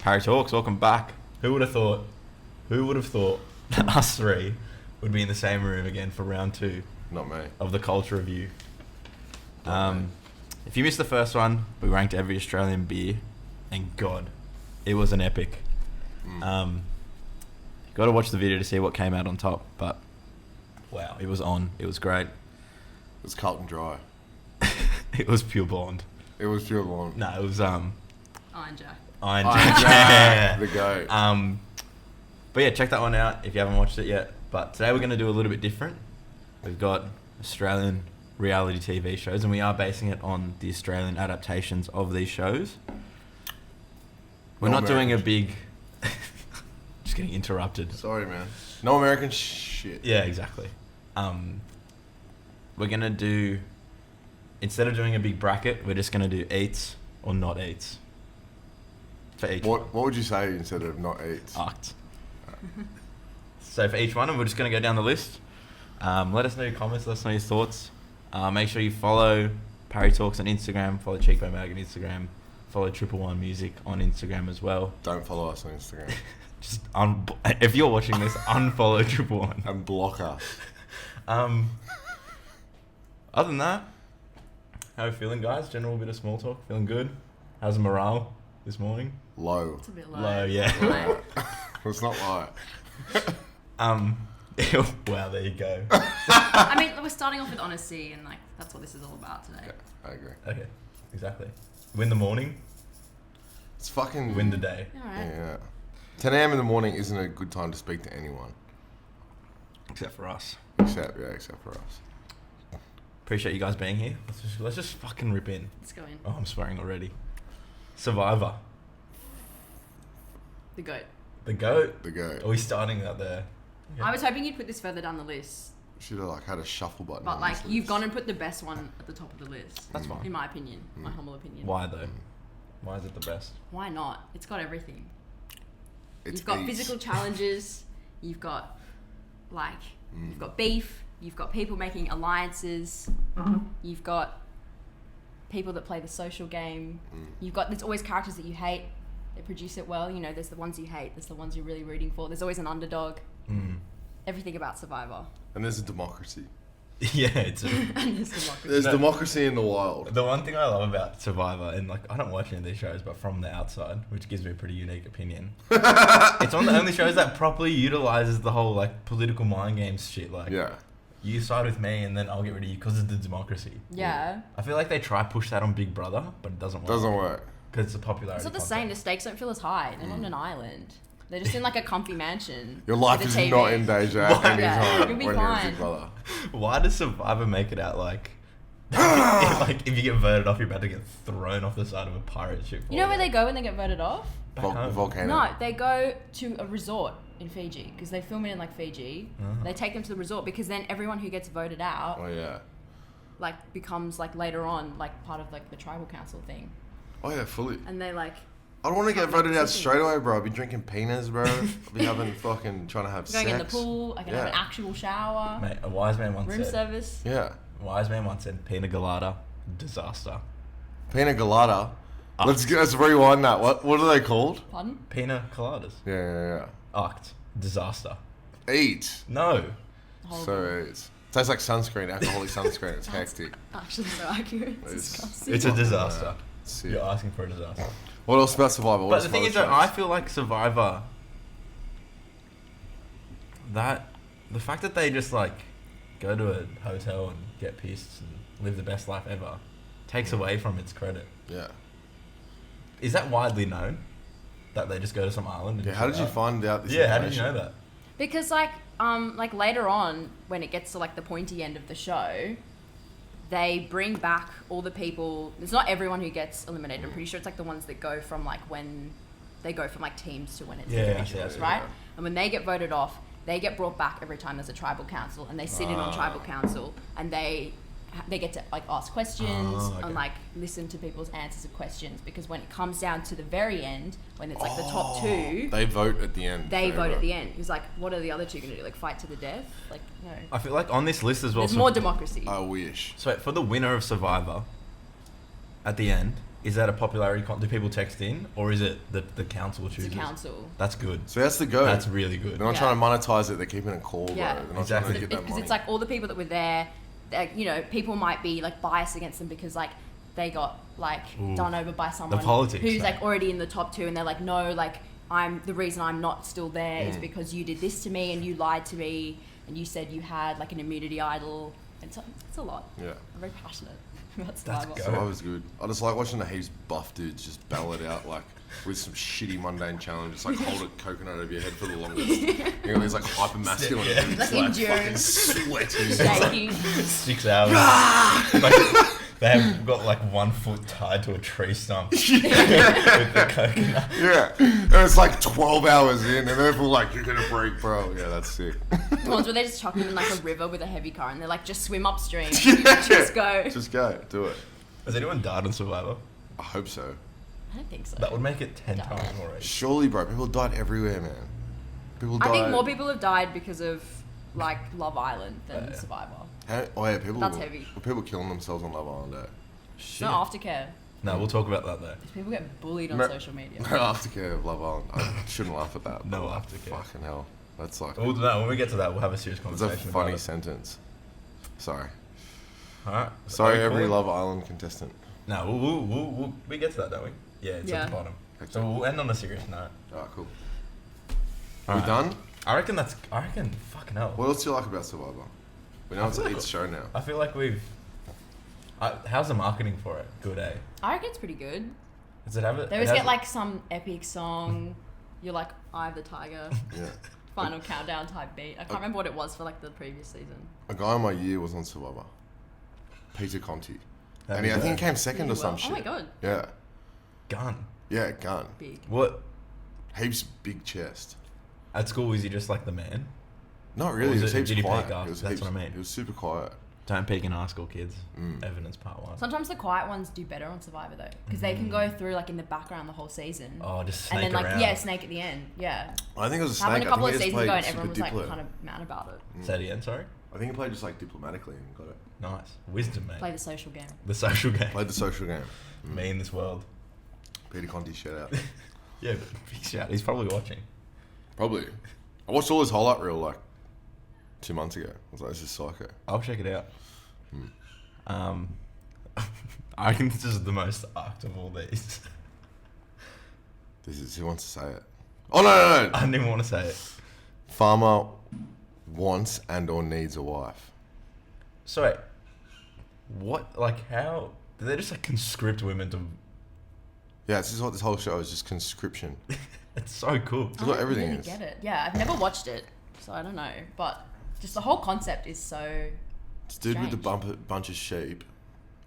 Parry Talks, welcome back. Who would have thought that us three would be in the same room again for round 2 Not me. of the culture review? If you missed the first one, we ranked every Australian beer, and God, it was an epic. Got to watch the video to see what came out on top, but wow, it was on. It was great. It was Carlton Dry. It was pure blonde. It was pure blonde. No, it was Iron Jack. Iron Iron Jack. Jack, the goat. But yeah, check that one out if you haven't watched it yet. But today we're going to do a little bit different. We've got Australian reality TV shows, and we are basing it on the Australian adaptations of these shows. We're not doing a big... Just getting interrupted. Sorry, man. No American shit. Yeah, exactly. We're going to do... Instead of doing a big bracket, we're just going to do eats or not eats. For each one. What would you say instead of not eats? Act. So for each one, and we're just going to go down the list. Let us know your comments, let us know your thoughts. Make sure you follow Parry Talks on Instagram, follow Cheekbone Mag on Instagram, follow 111 Music on Instagram as well. Don't follow us on Instagram. Just if you're watching this, unfollow 111. And block us. Other than that, how are we feeling, guys? General bit of small talk. Feeling good? How's the morale this morning? Low. It's a bit low. Low, yeah. Low. It's not low. Wow, there you go. I mean, we're starting off with honesty, and like that's what this is all about today. Okay, I agree. Okay, exactly. Win the morning, It's fucking... win the day. All right. Yeah. 10 a.m. in the morning isn't a good time to speak to anyone. Except for us. Except for us. Appreciate you guys being here. Let's just fucking rip in. Let's go in. Oh, I'm swearing already. Survivor. The goat. The GOAT. The goat. Are we starting out there? Okay. I was hoping you'd put this further down the list, Should have like had a shuffle button. but on like this you've list. gone and put the best one at the top of the list. That's fine. In my opinion, my humble opinion. Why though? Why is it the best? Why not? It's got everything. It's You've got eats. physical challenges. You've got you've got beef. You've got people making alliances. You've got people that play the social game. There's always characters that you hate. They produce it well. You know, there's the ones you hate. There's the ones you're really rooting for. There's always an underdog. Everything about Survivor. And there's a democracy. Yeah, it's And there's democracy. There's No. democracy in the wild. the one thing I love about Survivor, and like I don't watch any of these shows, but from the outside, which gives me a pretty unique opinion. It's one of the only shows that properly utilizes the whole like political mind games shit. Like, Yeah. you side with me, and then I'll get rid of you because of the democracy. Yeah. I feel like they try push that on Big Brother, but it doesn't work. Doesn't work. Because it's a popularity. It's not the contest. same. The stakes don't feel as high. They're not on an island. They're just in like a comfy mansion. Your life with is a TV. not in danger at any Yeah, time you'll be when you're a fine. Big Brother. Why does Survivor make it out like, like if you get voted off, you're about to get thrown off the side of a pirate ship? You know where they go when they get voted off? Back home. Volcano. No, they go to a resort in Fiji because they film it in like Fiji. They take them to the resort because then everyone who gets voted out Oh yeah. like becomes like later on like part of like the tribal council thing, Oh yeah, fully. and they like I don't want to get Can't make voted out decisions. straight away, bro. I'll be drinking peanuts, bro. I'll be having fucking trying to have going sex. in the pool. I can have an Yeah. actual shower, Mate, a wise man once room said. service. Yeah. A wise man once said, "Pina colada, disaster." Pina colada. Ah. Let's rewind that. What are they called? Pardon? Pina coladas. Yeah. Act. Disaster. Eat. No. Horrible. So it's tastes like sunscreen, alcoholic sunscreen. It's hectic. Actually, so accurate. It's It's- disgusting. It's a disaster. Sick. You're asking for a disaster. What else about Survivor? What But are the some thing other is that shows? I feel like Survivor, the fact that they just like go to a hotel and get pissed and live the best life ever takes away from its credit. Yeah. Is that widely known? That they just go to some island and Yeah. How chill did you out? find out this? Yeah, how did you know information? that? Because like later on when it gets to like the pointy end of the show, they bring back all the people. It's not everyone who gets eliminated. I'm pretty sure it's like the ones that go from like when they go from like teams to when it's Yeah, individuals, yeah, right? yeah. And when they get voted off, they get brought back every time there's a tribal council, and they sit in on tribal council, and they get to like ask questions Okay. and like listen to people's answers of questions, because when it comes down to the very end, when it's like the top two, They vote at the end. they vote forever. at the end. He's like, what are the other two going to do? Like fight to the death? Like, no. I feel like on this list as well. There's more democracy. I wish. So for the winner of Survivor, at the end, is that a popularity do people text in, or is it the council chooses? It's a council. That's good. So that's the go. That's really good. They're not trying to monetize it. They're keeping it cool, Yeah. bro. They're not Exactly. trying to get that Because money. it's like all the people that were there, you know, people might be like biased against them because like they got like done over by someone politics, who's eh? like already in the top 2, and they're like, no, like the reason I'm not still there is because you did this to me and you lied to me and you said you had like an immunity idol. And it's a lot. Yeah. I'm very passionate about That's Survivor. good. Survivor's good. I just like watching the heaps buff dudes just battle it out like with some shitty mundane challenges, like hold a coconut over your head for the longest. You know, these like hyper masculine Yeah. dudes Like fucking endurance. sweating. Shaking. 6 hours. Like, they have got like 1 foot tied to a tree stump with the coconut. Yeah, and it's like 12 hours in, and they're all like, "You're gonna break, bro." Yeah, that's sick. The ones where they just chuck them in like a river with a heavy current. They're like, just swim upstream. Just go. Just go, do it. Has anyone died on Survivor? I hope so. I don't think so. That would make it 10 times more easy. Surely, bro. People died everywhere, man. People died. I think more people have died because of like Love Island than Survivor. Oh yeah, people. That's heavy. People killing themselves on Love Island. It's no aftercare. No, we'll talk about that though. People get bullied on No- social media. No aftercare of Love Island. I shouldn't laugh at that. No but aftercare. Fucking hell. That's like. Well, no, when we get to that, we'll have a serious It's conversation. a funny about it. sentence. Sorry. Alright. Sorry, Are we every cool? Love Island contestant. No, we get to that, don't we? Yeah, it's Yeah. at the bottom. Okay. So we'll end on a serious note. Alright, cool. Alright. We done? I reckon fucking hell. What else do you like about Survivor? We know it's feel an like- Eats show now. I feel like how's the marketing for it? Good, eh? I reckon it's pretty good. Does it have it? They it always has get it- like some epic song. You're like Eye of the Tiger, Yeah. Final Countdown type beat. I can't remember what it was for like the previous season. A guy in my year was on Survivor. Peter Conti. That'd And be I think good. he came second Really or some well. shit. Oh my god, Yeah. Gun. Yeah, gun. big. What? Heaps big chest. At school, was he just like the man? Not Or really. was It was it- heaps did he quiet. peak up? It was That's heaps, what I mean. It was super quiet. Don't peek in high school, kids. Mm. Evidence part 1. Sometimes the quiet ones do better on Survivor though, because they can go through like in the background the whole season. Oh, just and snake then like around. snake at the end. Yeah, I think it was a snake. happened a couple I of think he seasons just ago, and played everyone was super like diplo. kind of mad about it. Say it again, sorry. I think he played just like diplomatically and got it. Nice. Wisdom, mate. Play the social game. The social game. Played the social game. Me in this world. Peter Conti, shout out. Yeah, but big shout. He's probably watching. Probably. I watched all his highlight reel like 2 months ago. I was like, this is psycho. I'll check it out. I reckon this is the most arced of all these. This is, who wants to say it? Oh, no. I didn't even want to say it. Farmer wants and or needs a wife. So wait, what? Like, how did they just like conscript women to? Yeah, this is what this whole show is, just conscription. It's so cool. It's what everything really is. Get it? Yeah, I've never watched it, so I don't know. But just the whole concept is so. This dude with Strange. the bunch of sheep,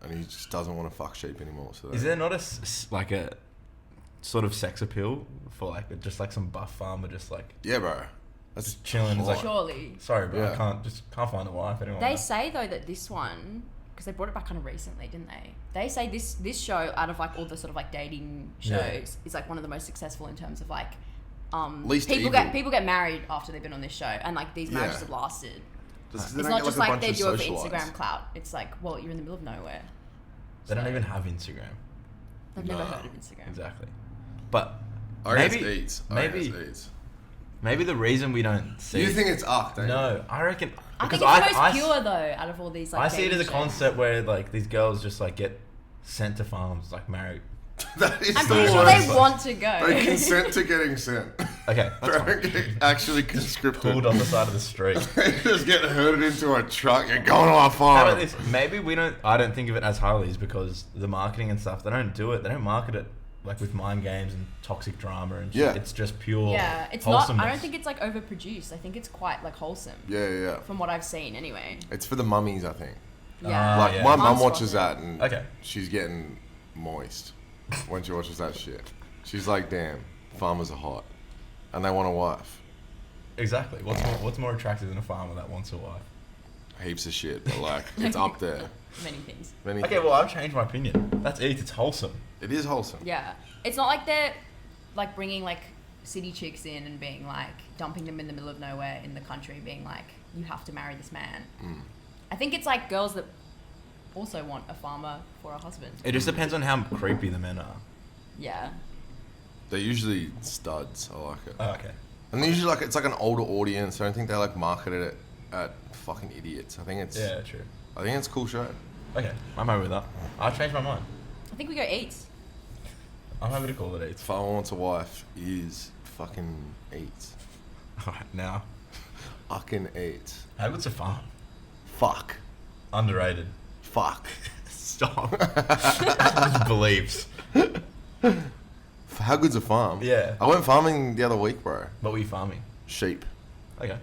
and he just doesn't want to fuck sheep anymore. So Is there not like a sort of sex appeal for like just like some buff farmer just like Yeah, bro. That's just chilling? It's like, Surely. sorry, bro, I Yeah. can't find a wife anymore. They say though that this one, because they brought it back kind of recently, didn't they? They say this show, out of like all the sort of like dating shows, Yeah. is like one of the most successful in terms of like Least people evil. people get married after they've been on this show, and like these marriages Yeah. have lasted. Just, It's not just like they do it for Instagram clout. It's like, well, you're in the middle of nowhere. They don't So, even have Instagram. I've never Nah. heard of Instagram. Exactly. But I guess maybe eats. maybe Eats. maybe the reason we don't see You think it's arc, don't you? no, I reckon I think because it's the most pure though, out of all these like. I see it as a dating shows. concept where like these girls just like get sent to farms like married. That is I'm the pretty sure worst. they want to go. They consent to getting sent. Okay, They that's don't fine. get actually conscripted. Pulled on the side of the street. They just get herded into a truck and going to our How farm. about this? Maybe I don't think of it as highly is because the marketing and stuff, they don't do it. They don't market it like with mind games and toxic drama and shit. Yeah. It's just pure Yeah, it's not. I wholesomeness. don't think it's like overproduced. I think it's quite like wholesome, Yeah. from what I've seen anyway. It's for the mummies, I think. Yeah. Like, yeah. my mum Mum's watches got that and Okay. she's getting moist when she watches that shit. She's like, damn, farmers are hot. And they want a wife. Exactly. What's more attractive than a farmer that wants a wife? Heaps of shit, but like, it's up there. Many things. Many Okay, well I've changed my opinion. That's it. It's wholesome. It is wholesome. Yeah, it's not like they're like bringing like city chicks in and being like dumping them in the middle of nowhere in the country, being like, you have to marry this man. I think it's like girls that also want a farmer for a husband. It just depends on how creepy the men are. Yeah. They're usually studs. I like it. Oh, okay. And they're usually like, it's like an older audience. I don't think they like marketed it at fucking idiots. I think it's True. I think it's a cool show. Okay, I'm happy with that. I'll change my mind. I think we go Eats. I'm happy to call it Eats. Farmer Wants a Wife is fucking Eats. Alright, now. Fucking Eats. How good's a farm? Fuck. Underrated. Fuck. Stop. That's beliefs. How good's a farm? Yeah. I went farming the other week, bro. What were you farming? Sheep. Okay.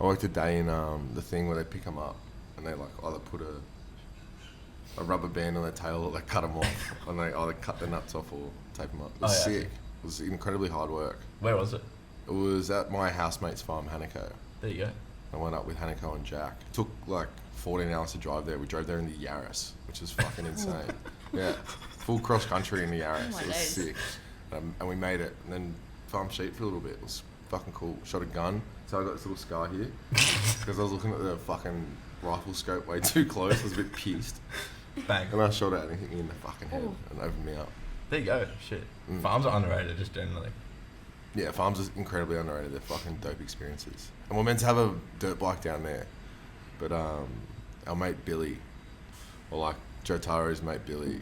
I worked a day in the thing where they pick them up and they like either put a rubber band on their tail or they cut them off and they either cut the nuts off or tape them up. It was sick. It was incredibly hard work. Where was it? It was at my housemate's farm, Hanako. There you go. I went up with Hanako and Jack. It took like 14 hours to drive there. We drove there in the Yaris, which is fucking insane. Yeah, full cross country in the Yaris. Oh my It was days. sick. And we made it. And then farmed sheep for a little bit. It was fucking cool. Shot a gun. So I got this little scar here because I was looking at the fucking rifle scope way too close. I was a bit pissed. Bang. And I shot it and it hit me in the fucking head Ooh. and opened me up. There you go. Shit. Farms are underrated just generally. Yeah, farms are incredibly underrated. They're fucking dope experiences. And we're meant to have a dirt bike down there. But our mate Billy, or like Jotaro's mate Billy,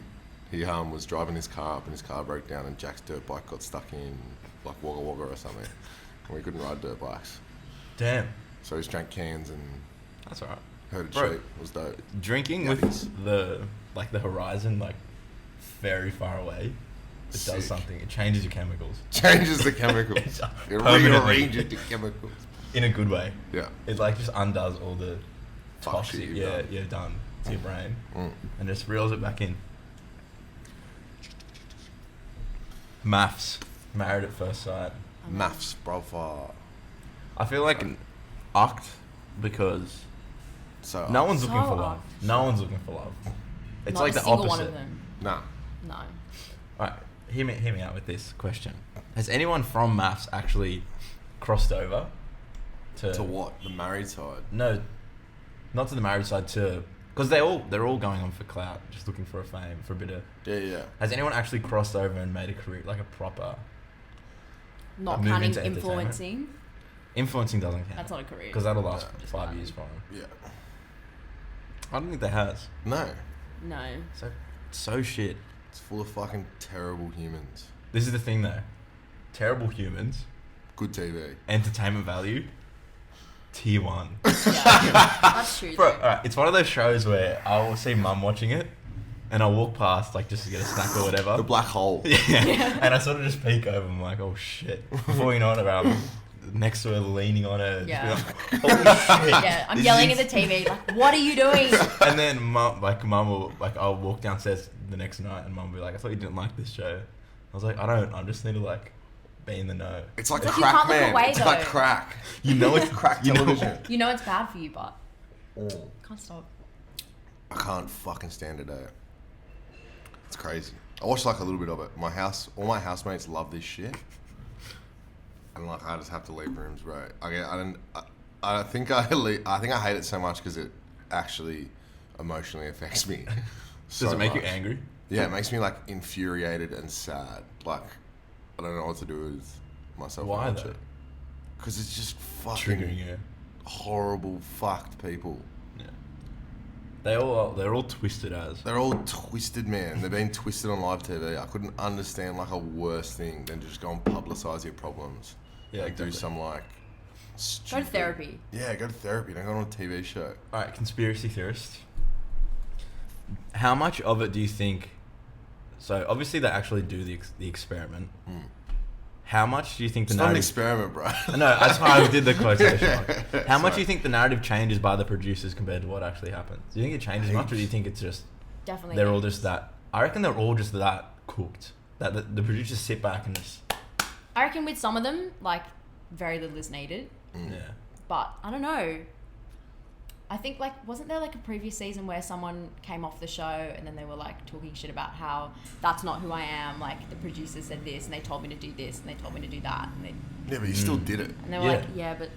he was driving his car up and his car broke down and Jack's dirt bike got stuck in like Wagga Wagga or something. And we couldn't ride dirt bikes. Damn. So he just drank cans and That's alright. herded Bro. sheep. It was dope. Drinking Yuppies. with the horizon like very far away, it Sick. does something. It changes your chemicals Changes the chemicals. It's It permanently. rearranges the chemicals. in a good way. Yeah. It like just undoes all the Fuck toxic shit you've you've done to your brain Mm. and just reels it back in. Maths. Married at first sight. Maths, brother. I feel like an act because So no one's So looking for love. act. No one's looking for love. It's Not like a the single opposite. one of them. Nah. No. Alright, hear me out with this question. Has anyone from maths actually crossed over to what? The married side. No, not to the marriage side. Because they're all going on for clout, just looking for a fame, for a bit of. Yeah. Has anyone actually crossed over and made a career, like a proper Not move counting into entertainment? influencing. Influencing doesn't count. That's not a career. Because that'll last Yeah. 5 years for them. Yeah. I don't think there has. No. No. So shit. It's full of fucking terrible humans. This is the thing though. Terrible humans, Good TV. entertainment value, tier 1. Yeah. That's true. Bro, though. alright, it's one of those shows where I will see mum watching it, and I'll walk past like just to get a snack or whatever. The black hole. Yeah. And I sort of just peek over. I'm like, oh shit. Before you know it, I'm next to her, leaning on her. just Yeah. being like, holy shit. Yeah, I'm This yelling is at the TV like, "What are you doing?" And then mum will I'll walk downstairs the next night, and mum will be like, I thought you didn't like this show. I was like, I don't. I just need to like be in the know. It's like It's like you crack, can't look man. away, It's like though. crack. You know it's Crack you know- television. You know it's bad for you, but Oh. can't stop. I can't fucking stand it out. It's crazy. I watched like a little bit of it. All my housemates love this shit. And like, I just have to leave rooms, bro. I think I hate it so much because it actually emotionally affects me. Does it make you much. angry? Yeah, it makes me like infuriated and sad. Like, I don't know what to do with myself. Why when I watch though? it. Because it's just fucking Triggering you. horrible, fucked people. Yeah. They're all twisted as. They're all twisted, man. They're being twisted on live TV. I couldn't understand like a worse thing than just go and publicise your problems. Yeah, like do exactly. some like Go stupid. to therapy. Yeah, go to therapy. Don't go on a TV show. Alright, conspiracy theorist. How much of it do you think? So obviously they actually do the experiment. How much do you think the It's not an narrative? experiment, bro. No, that's why I did the quotation mark. How much do you think the narrative changes by the producers compared to what actually happens? Do you think it changes much, or do you think it's just Definitely. they're all not. just that? I reckon they're all just that cooked. That the producers sit back and just I reckon with some of them, like, very little is needed. yeah. But I don't know. I think like wasn't there like a previous season where someone came off the show and then they were like talking shit about how that's not who I am, like the producers said this and they told me to do this and they told me to do that Yeah, but you still did it. and they were Yeah. like, yeah, but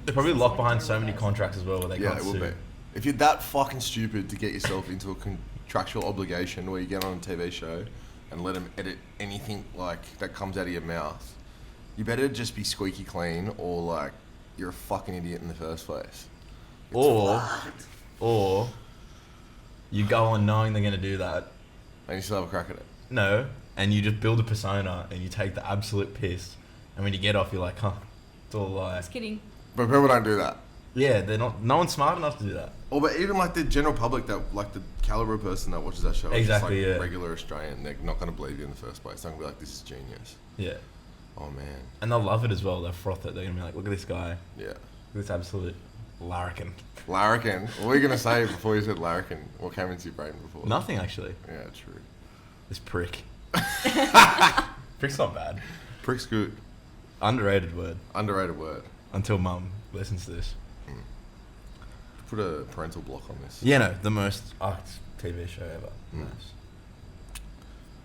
They're probably It's locked like behind a so many reverse. contracts as well where they Yeah, can't it will sue. be. If you're that fucking stupid to get yourself into a contractual obligation where you get on a TV show and let them edit anything like that comes out of your mouth, you better just be squeaky clean, or like you're a fucking idiot in the first place. Or you go on knowing they're going to do that. And you still have a crack at it. No, and you just build a persona and you take the absolute piss. And when you get off, you're like, huh, it's all a lie. Just kidding. But people don't do that. Yeah, they're not. No one's smart enough to do that. Or but even like the general public, that like the caliber person that watches that show, Exactly, is just like yeah. regular Australian, they're not going to believe you in the first place. They're going to be like, this is genius. Yeah. Oh man. And they'll love it as well. They'll froth it. They're going to be like, look at this guy. Yeah. Look at this absolute larrikin. Larrikin. What were you going to say before you said larrikin? What came into your brain before? Nothing, actually. Yeah, true. This prick. Prick's not bad. Prick's good. Underrated word. Underrated word. Until mum listens to this. Put a parental block on this. Yeah, no, the most arced TV show ever. Mm. Nice.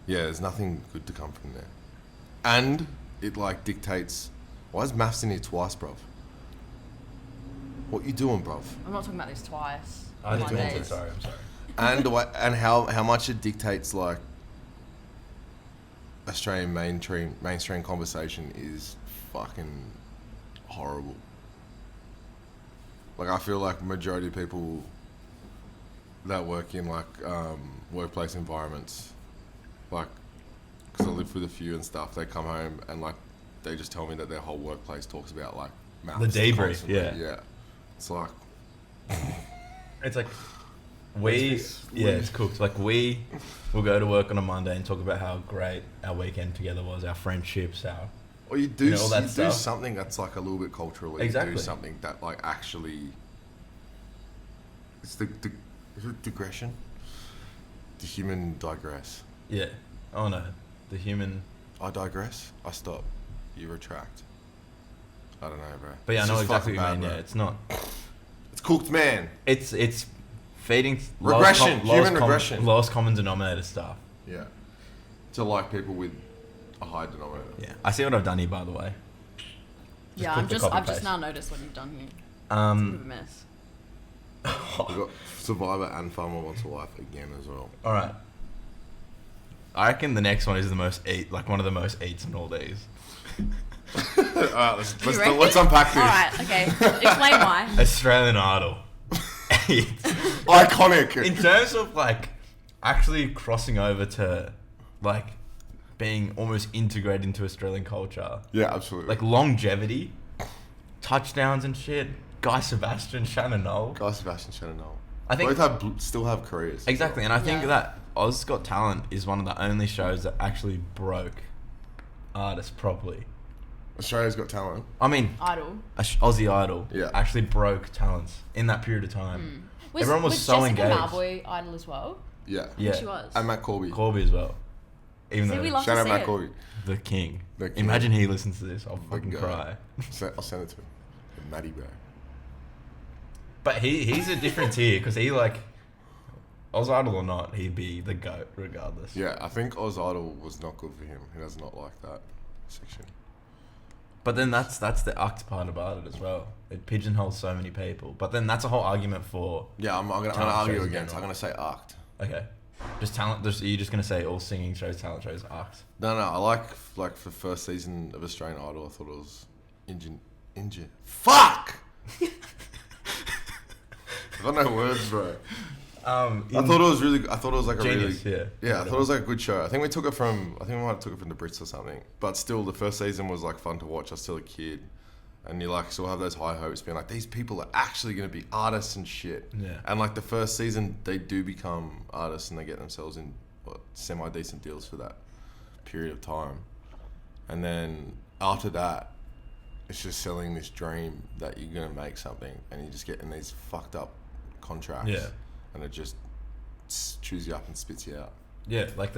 Yeah, there's nothing good to come from there. And it like dictates, why is maths in here twice, bruv? What you doing, bruv? I'm not talking about this twice. I on didn't Mondays. mean to, sorry, I'm sorry. And the way, and how much it dictates like Australian mainstream conversation is fucking horrible. Like I feel like majority of people that work in like workplace environments, like because I live with a few and stuff, they come home and like they just tell me that their whole workplace talks about like maths. The debrief, constantly. yeah. Yeah. It's like It's like, it's cooked. Like we will go to work on a Monday and talk about how great our weekend together was, our friendships, our... or you do all that do stuff. something that's like a little bit cultural. Exactly. You do something that like actually. It's is it digression? The human digress. Yeah. Oh no. The human... I digress. I stop. You retract. I don't know, bro. But yeah, I It's know just exactly fucking what you mean. bad, Yeah, it's not... It's cooked, man. It's feeding... Regression. Human regression. Lowest common denominator stuff. Yeah. To like people with a high denominator. Yeah. I see what I've done here, by the way. Yeah, click the copy I've just paste. now noticed what you've done here. It's a bit of a mess. We've got Survivor and Farmer Wants a Wife again as well. All right. I reckon the next one is one of the most eats in all days. Alright, You reckon? let's unpack this. Alright, okay. Explain why. Australian Idol. Iconic. In terms of like actually crossing over to like being almost integrated into Australian culture, Yeah, absolutely. like longevity, touchdowns and shit. Guy Sebastian, Shannon Knoll. Guy Sebastian, Shannon Knoll. I think both still have careers. exactly, and I think Yeah. that Oz Got Talent is one of the only shows that actually broke artists properly. Australia's Got Talent. I mean, Idol. Aussie Idol Yeah. actually broke talents in that period of time. Everyone was so Jessica engaged. Malboy Idol as well? Yeah. Yeah, She was. And Matt Corby. Corby as well. Even See, though we love Shout to out see Matt it. Corby. the king. The king. Imagine he listens to this. I'll fucking guy. cry. I'll send it to him. Matty bro. But he's a different tier because he like Oz Idol or not, he'd be the GOAT regardless. Yeah, I think Oz Idol was not good for him. He does not like that section. But then that's the act part about it as well. It pigeonholes so many people. But then that's a whole argument for Yeah, I'm gonna Talent argue shows in against. I'm general. gonna say arced. okay, just talent. Are you just gonna say all singing shows, talent shows, act? No, I like for first season of Australian Idol. I thought it was Fuck! I got no words, bro. I thought it was really. I thought it was like Genius, a really. Yeah, I thought it was like a good show. I think we took it from. I think we might have took it from the Brits or something. But still, the first season was like fun to watch. I was still a kid, and you like still have those high hopes, being like, these people are actually going to be artists and shit. Yeah. And like the first season, they do become artists and they get themselves in semi decent deals for that period of time. And then after that, it's just selling this dream that you're going to make something, and you just get in these fucked up contracts. Yeah. And it just chews you up and spits you out. Yeah, like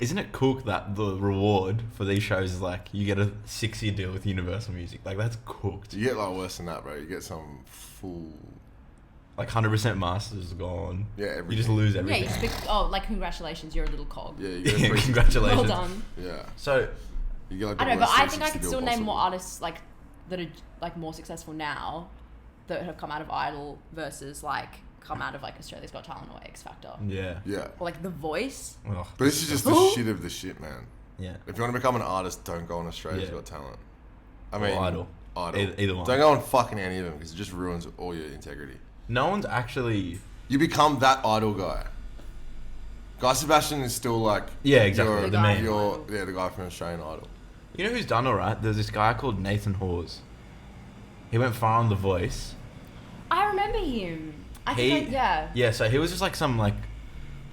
isn't it cool that the reward for these shows is like you get a 6-year deal with Universal Music? Like that's cooked. You get like worse than that, bro. You get some full. Like 100% masters gone. Yeah, everything. You just lose Yeah, everything. you just like congratulations, you're a little cog. Yeah, you get a free. Congratulations. Well done. Yeah. So You get like I the don't know, but worst I think I 360 could deal still name more possible. artists like that are like more successful now that have come out of Idol versus like come out of like Australia's Got Talent or X Factor. Yeah. Yeah. Or like The Voice. Ugh. But this is just the shit of the shit, man. Yeah. If you want to become an artist, don't go on Australia's Got Talent. I mean, Idol. Either one. Don't go on fucking any of them because it just ruins all your integrity. No one's actually... You become that Idol guy. Guy Sebastian is still like... Yeah, exactly. Your, The main. the guy from Australian Idol. You know who's done alright? There's this guy called Nathan Hawes. He went far on The Voice. I remember him. Yeah, so he was just like some like...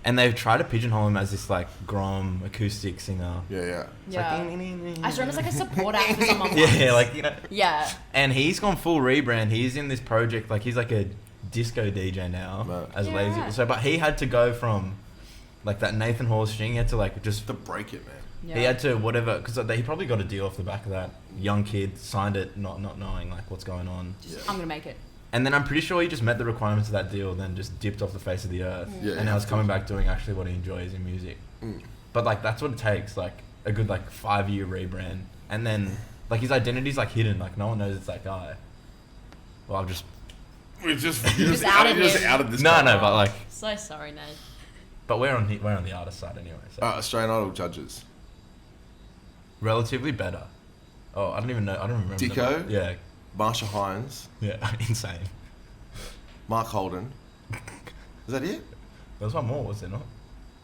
And they've tried to pigeonhole him as this like Grom acoustic singer. Yeah. It's Yeah. like, I just remember it's like a support act for someone. yeah, like, you know. Yeah. And he's gone full rebrand. He's in this project, like he's like a disco DJ now, Right. as Yeah, lazy. right. So, but he had to go from like that Nathan Hawes thing. He had to like just To break it, man. Yeah. he had to whatever because he probably got a deal off the back of that. Young kid signed it, not knowing like what's going on. I'm gonna make it. And then I'm pretty sure he just met the requirements of that deal, then just dipped off the face of the earth. Yeah, and now he's coming back doing actually what he enjoys in music. Mm. But like that's what it takes, like a good like 5-year rebrand, and then like his identity's like hidden, like no one knows it's that guy. Well, I've just We just outed him. outed this no, guy. but like, So sorry, Nate. but we're on the artist side anyway, so Australian Idol judges. relatively better. Oh, I don't even know. I don't remember. Dicko? Yeah, Marsha Hines. yeah, insane. Mark Holden. Is that it? There was one more, was there not?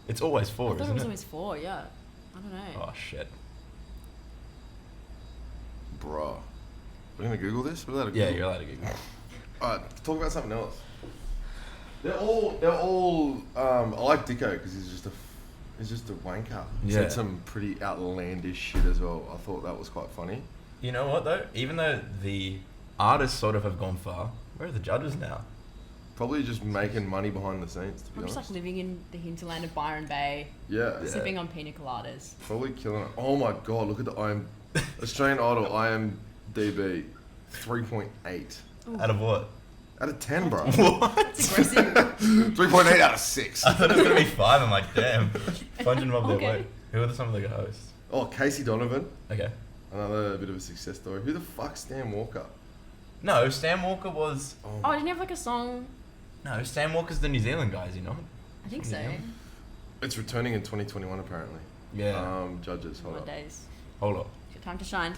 It's always I 4, thought it isn't was it? always 4. Yeah. I don't know. Oh shit. Bruh. We're gonna Google this? We're allowed to Yeah, Google? you're allowed to Google. Alright, talk about something else. They're all. I like Dicko because he's just a wanker. He Yeah. said some pretty outlandish shit as well. I thought that was quite funny. You know what though? Even though the artists sort of have gone far, where are the judges now? Probably just making money behind the scenes, to be I'm just honest. like living in the hinterland of Byron Bay, Yeah. sipping on pina coladas. Probably killing it. Oh my god, look at the Australian Idol IMDb 3.8 Out of what? out of 10, bro. It's aggressive. 3.8 out of 6. I thought it was gonna be 5. I'm like, damn. Punching above their Okay. weight. Who are some of the hosts? Oh, Casey Donovan, Okay. another bit of a success story. Who the fuck's Stan Walker? No, Sam Walker was. Oh, didn't he have like a song? No, Sam Walker's the New Zealand guy, is he not? I think so. Yeah. It's returning in 2021 apparently. Yeah. Judges, hold What up. days? Hold up. It's your time to shine.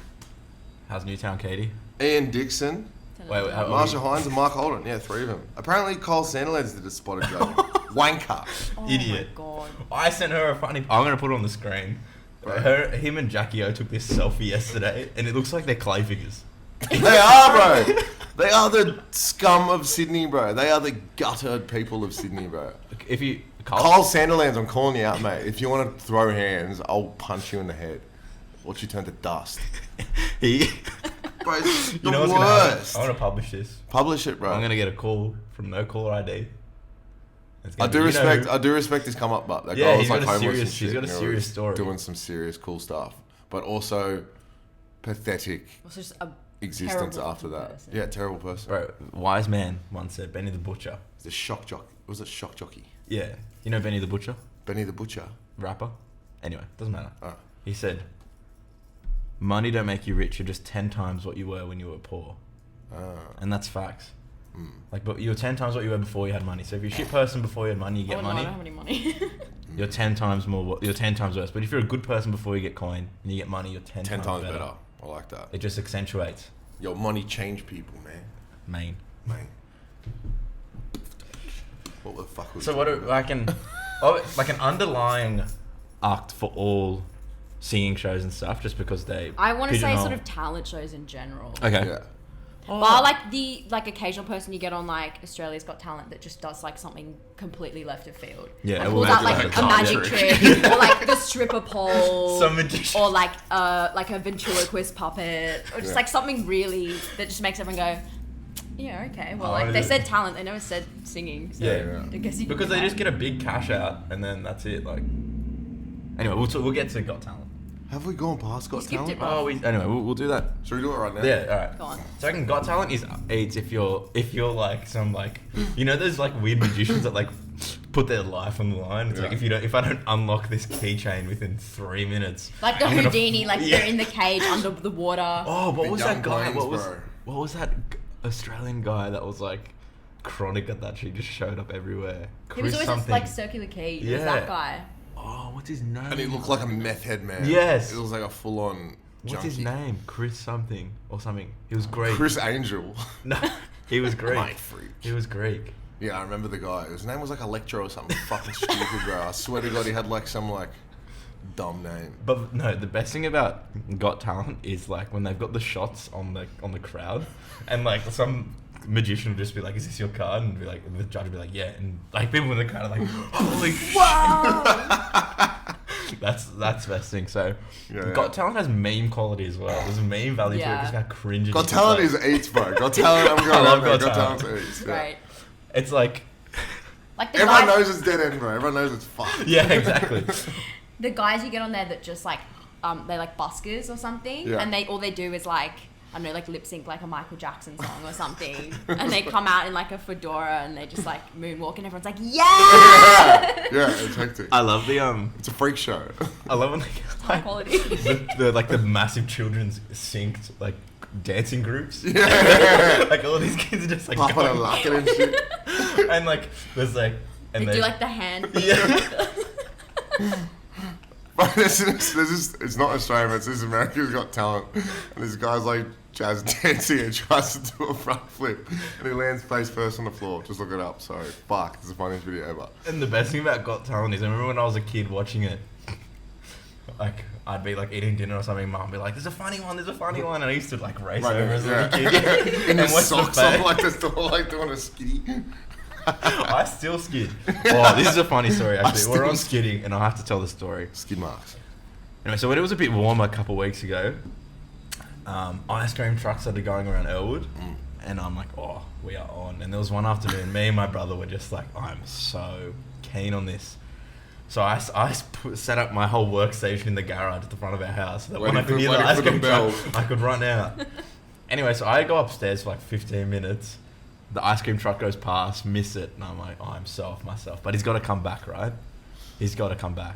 How's Newtown Katy? Ian Dixon, Wait, how- Marsha Hines, and Mark Holden. Yeah, 3 of them. Apparently, Kyle Sandilands did a spotted judge. Wanker. Oh Idiot. my god. I sent her a funny. I'm gonna put it on the screen. Right. Him and Jackie O took this selfie yesterday, and it looks like they're clay figures. They are, bro. They are the scum of Sydney, bro. They are the gutted people of Sydney, bro. If you Kyle Sandilands, I'm calling you out, mate. If you want to throw hands, I'll punch you in the head. Watch you turn to dust. he, Bro, it's the you know what's gonna happen? worst. I'm gonna publish this. Publish it, bro. I'm gonna get a call from no caller ID. It's I gonna do be- you know respect. who- I do respect his come up, but that Yeah, guy was he's like got a homeless serious- and shit. he's got a and he serious was story. doing some serious cool stuff, but also pathetic Was just a existence terrible after that. person. Yeah, terrible person. Bro, wise man once said Benny the Butcher. He's a shock jockey. Was it shock jockey? Yeah, you know Benny the Butcher, Benny the Butcher. rapper. Anyway, doesn't matter. Oh. He said, "Money don't make you rich. You're just 10 times what you were when you were poor," and that's facts. Mm. Like, but you're 10 times what you were before you had money. So if you're a shit person before you had money, you get oh, no, I money. don't have any money. You're 10 times more. You're 10 times worse. But if you're a good person before you get coin and you get money, you're 10 10 times better. I like that. It just accentuates. Yo, money change people, man. Main. Man. What the fuck was So what? Like an underlying act for all singing shows and stuff, just because they. I want to say pigeonhole- sort of talent shows in general. Okay. Yeah. But like the occasional person you get on like Australia's Got Talent that just does like something completely left of field. Yeah, Like, well, pulls out maybe like like a a magic card trick, or like the stripper pole, Some magician. or like a ventriloquist puppet, or just Yeah. like something really that just makes everyone go, yeah, okay. Well, Oh, like it they is. said talent, they never said singing. So Yeah. I guess you can Because do they that. just get a big cash out and then that's it. Like. Anyway, we'll get to Got Talent. Have we gone past Got skipped Talent? it, bro. Oh, anyway, we'll do that. Should we do it right now? Yeah, all right. Go on. So I reckon Got Talent is it's if you're like some like you know those like weird magicians that like put their life on the line. It's like Yeah. if I don't unlock this keychain within 3 minutes, Like the I'm gonna Houdini, like Yeah. they're in the cage under the water. Oh, what Big was young that guy? brains, What was bro. what was that? Australian guy that was like chronic at that shit, just showed up everywhere. He was Chris always something. like Circular Quay. It was Yeah. that guy. Oh, what's his name? And he looked like a meth head man. Yes. It was like a full-on What's junkie. his name? Chris something or something. He was Greek. Chris Angel. No, he was Greek. Mate, freak. He was Greek. Yeah, I remember the guy. His name was like Electro or something fucking stupid, bro. I swear to God, he had like some like dumb name. But no, the best thing about Got Talent is like when they've got the shots on the crowd, and like some magician will just be like, "Is this your card?" And be like, and the judge will be like, "Yeah," and like people in the crowd are like, "Holy shit!" Wow. That's the best thing. So, Yeah, Got yeah. Talent has meme quality as well. There's a meme value to it. Yeah. Just got cringe. Got Talent is eats, bro. Got Talent, I'm going I love out there. Got Got Talent. Talent eats. Yeah. Right. It's like, Like the Everyone guys, knows it's dead end, bro. Everyone knows it's fucked. yeah, exactly. the guys you get on there that just like they're like buskers or something, Yeah. and all they do is like, I don't know, like lip sync like a Michael Jackson song or something, and they come out in like a fedora and they just like moonwalk, and everyone's like, yeah, Yeah, it's hectic. I love the It's a freak show. I love when they get high like quality. the like the massive children's synced like dancing groups. Yeah. Like all these kids are just like Popping and going, locking and shit. and like there's like They and do like the hand. yeah. But it's not Australia, it's this America's Got Talent. And this guy's like jazz dancing and tries to do a front flip. And he lands face first on the floor. Just look it up. Sorry. Fuck. It's the funniest video ever. And the best thing about Got Talent is I remember when I was a kid watching it, like I'd be like eating dinner or something, mum would be like, there's a funny one, and I used to like race Right, over as a little yeah. kid. In the And watch socks face. on like this door, like doing a skitty. I still skid. Oh, this is a funny story actually. still We're on skidding and I have to tell the story. Skid marks. Anyway, so when it was a bit warmer a couple of weeks ago, ice cream trucks started going around Elwood, and I'm like, oh, we are on. And there was one afternoon, me and my brother were just like, I'm so keen on this. So I set up my whole workstation in the garage at the front of our house, so that when I could hear the ice cream truck, I could run out. Anyway, so I go upstairs for like 15 minutes. The ice cream truck goes past, miss it, and I'm like, oh, I'm so off myself. But he's got to come back, right? He's got to come back.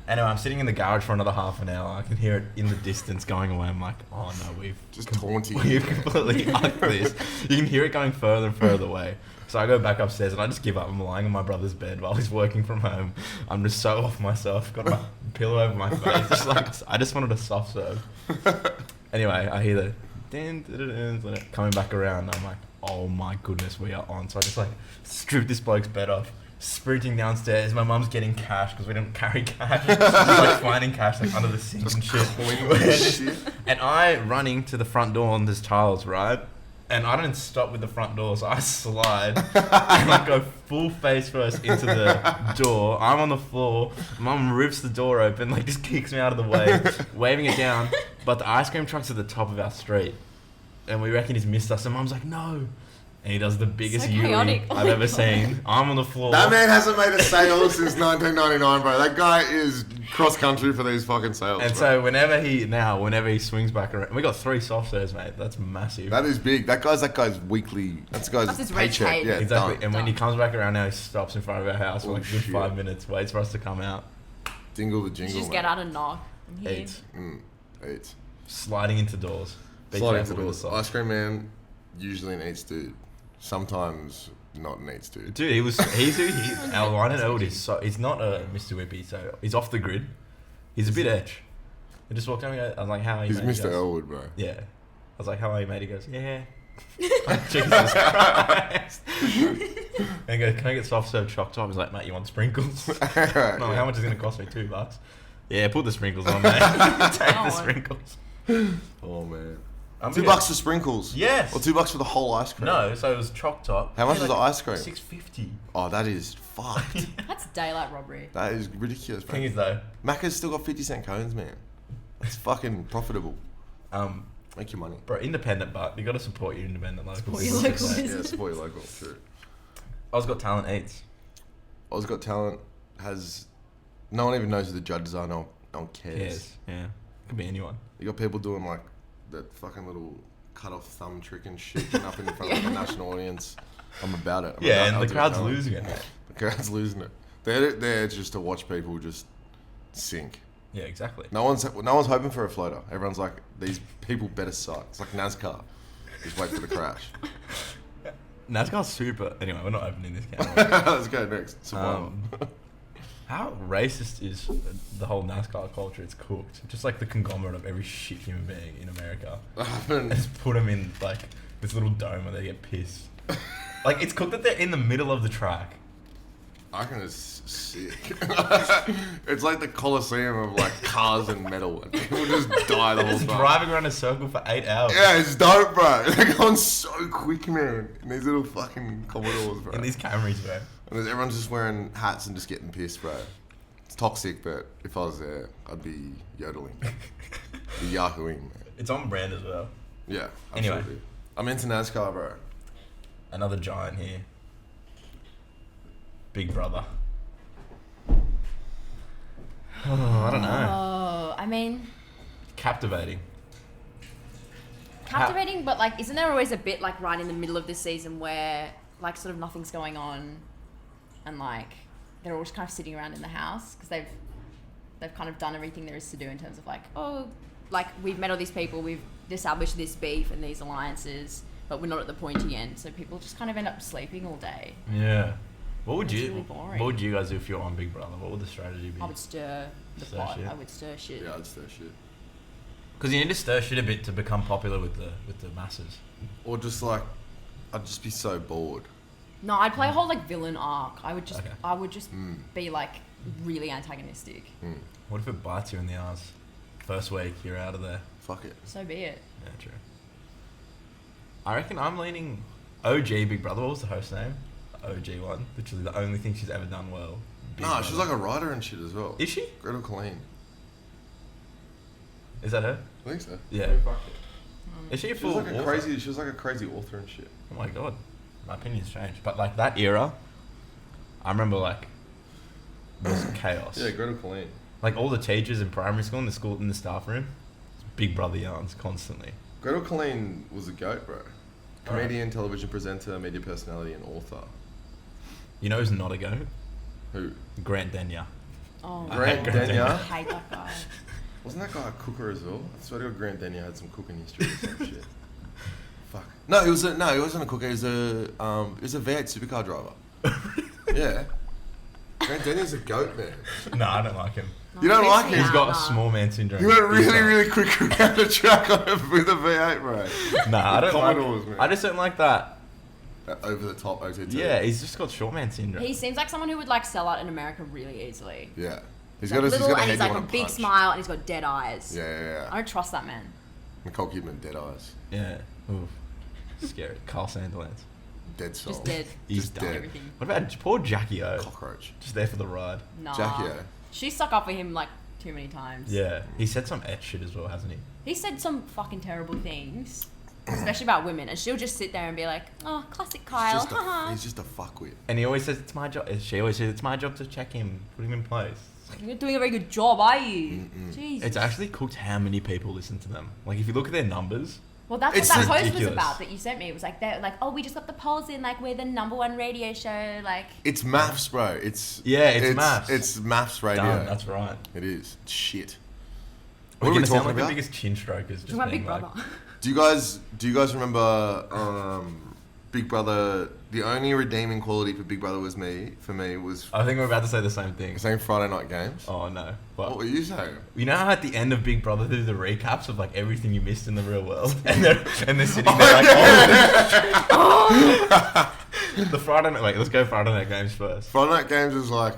Anyway, I'm sitting in the garage for another half an hour. I can hear it in the distance going away. I'm like, oh no, we've taunting. We've completely upped this. You can hear it going further and further away. So I go back upstairs and I just give up. I'm lying on my brother's bed while he's working from home. I'm just so off myself. Got my pillow over my face. Just like, I just wanted a soft serve. Anyway, I hear the din, coming back around. I'm like, oh my goodness, we are on. So I just like strip this bloke's bed off. Sprinting downstairs, my mum's getting cash because we didn't carry cash. Just like finding cash like under the sink and shit. And I running to the front door on this tiles, right? And I don't stop with the front door, so I slide and I go full face first into the door. I'm on the floor. Mum rips the door open, like just kicks me out of the way, waving it down. But the ice cream truck's at the top of our street, and we reckon he's missed us. And Mum's like, no. And he does the biggest So Yui chaotic. Oh I've my ever God. seen. I'm on the floor. That man hasn't made a sale since 1999, bro. That guy is cross country for these fucking sales. And bro. so whenever he swings back around, we got 3 soft serves, mate. That's massive. That is big. That guy's weekly. That's his red paycheck. tape. Yeah, Exactly. done. And when he comes back around now, he stops in front of our house for Oh, like a good shit. 5 minutes, waits for us to come out, Dingle the You jingle. just man. get out and knock. I'm here. eats, Eats. sliding into doors. Be Sliding to careful with doors. the Ice socks. cream man, usually an eats dude. Sometimes not an eats dude. Dude, our line at Elwood is so, he's not a Mr. Whippy, so he's off the grid. He's a bit edge. I just walked down and I was like, how are you, He's mate? He Mr. goes, Elwood, bro. Yeah. I was like, how are you, mate? He goes, yeah. Like, Jesus Christ. And he goes, can I get soft serve choc top? He's like, mate, you want sprinkles? And I'm like, how much is it going to cost me? $2? Yeah, put the sprinkles on, mate. Take Oh, the sprinkles. Oh man. I'm $2 for sprinkles. Yes. Or $2 for the whole ice cream. No, so it was choc top. How much Yeah, was the ice cream? $6.50. Oh, that is fucked. That's daylight robbery. That is ridiculous, Thing man. is though, Macca's still got 50-cent cones, man. It's fucking profitable. Make your money. bro, independent, but you got to support your independent local Support your businesses. local Yeah, business. support your local. True. Oz Got Talent eats. Oz Got Talent has... No one even knows who the judges are. No one cares. Yes. Yeah. Could be anyone. You got people doing like that fucking little cut off thumb trick and shit up in front of the national audience. I'm about it. Yeah, and I'll the do crowd's talent. losing it, mate. The crowd's losing it. They're there just to watch people just sink. Yeah, exactly. No one's hoping for a floater. Everyone's like, these people better suck. It's like NASCAR. Just wait for the crash. NASCAR's super. Anyway, we're not opening this can. Let's go next. Survival. How racist is the whole NASCAR culture? It's cooked. Just like the conglomerate of every shit human being in America. And just put them in like this little dome where they get pissed. Like it's cooked that they're in the middle of the track. I reckon it's sick. It's like the Colosseum of like cars and metal, and people just die the whole Just time. driving around a circle for 8 hours. Yeah, it's dope, bro. They're going so quick, man. In these little fucking Commodores, bro. In these Camrys, bro. And everyone's just wearing hats and just getting pissed, bro. It's toxic, but if I was there, I'd be yodeling. Be yahooing, man. It's on brand as well. Yeah, Anyway. absolutely. I'm into NASCAR, bro. Another giant here. Big Brother. Oh, I don't know. Oh, I mean, Captivating. but like, isn't there always a bit like right in the middle of this season where like sort of nothing's going on, and like they're all just kind of sitting around in the house because they've kind of done everything there is to do in terms of like, oh, like we've met all these people, we've established this beef and these alliances, but we're not at the pointy end, so people just kind of end up sleeping all day. Yeah. What would That's you? really boring. What would you guys do if you're on Big Brother? What would the strategy be? I would stir the Stir pot. shit? I would stir shit. Yeah, I'd stir shit. Because you need to stir shit a bit to become popular with the masses. Or just like, I'd just be so bored. No, I'd play a whole like villain arc. I would just Okay. be like really antagonistic. What if it bites you in the ass? First week, you're out of there. Fuck it. So be it. Yeah, true. I reckon I'm leaning OG Big Brother. What was the host name? The OG one. Literally the only thing she's ever done well. Big Nah, Brother. she's like a writer and shit as well. Is she? Gretel Colleen. Is that her? I think so. Yeah. Is she a She was full like a author? crazy. She was like a crazy author and shit. Oh my god, my opinion's changed. But like that era, I remember like was chaos. Yeah, Gretel Colleen. Like all the teachers in primary school in the staff room, Big Brother yarns constantly. Gretel Colleen was a goat, bro. Comedian, television presenter, media personality, and author. You know who's not a goat? Who? Grant Denyer. Oh, Grant God. Denyer? I hate that guy. Wasn't that guy a cooker as well? I swear to God, Grant Denyer had some cooking history or some shit. Fuck. No, he wasn't a cooker. He was a V8 supercar driver. Yeah. Grant Denyer's a goat, man. No, I don't like him. You don't like him? He's got Nah. small man syndrome. He went He's really, got- really quick around the track with a V8, bro. Nah, I don't Commodores, like. man. I just don't like that. Over the top OTT. Yeah, he's just got short man syndrome. He seems like someone who would like sell out in America really easily. Yeah. He's got a little head and he's you like a wanna big punch. smile and he's got dead eyes. Yeah. I don't trust that man. Nicole Kidman, dead eyes. Yeah. Oof. Scary. Carl Sandilands. Dead soul. Just dead. He's Just done. dead. Everything. What about poor Jackie O? Cockroach. Just there for the ride. Nah. Jackie O. She stuck up for him like too many times. Yeah. He said some shit as well, hasn't he? He said some fucking terrible things, especially about women, and she'll just sit there and be like, "Oh, classic Kyle." He's just a fuckwit. And he always says it's my job. She always says it's my job to check him, put him in place. You're not doing a very good job, are you? Jesus. It's actually cooked how many people listen to them. Like if you look at their numbers, Well, that's It's what that post was ridiculous. about that you sent me. It was like, they're like, oh, we just got the polls in, like, we're the #1 radio show, like. It's maths, bro. It's maths. It's maths radio. done. That's right. It is. It's shit. We're What are we gonna sound talking like about? the biggest chin strokers. Just Talking about being Big like, Brother. Do you guys remember Big Brother? The only redeeming quality for Big Brother was for me was I think we're about to say the same thing. saying Friday night games. Oh no! What But were you saying? you know how at the end of Big Brother they do the recaps of like everything you missed in the real world, and they're sitting there like, oh. The Friday night. Wait, let's go Friday night games first. Friday night games was like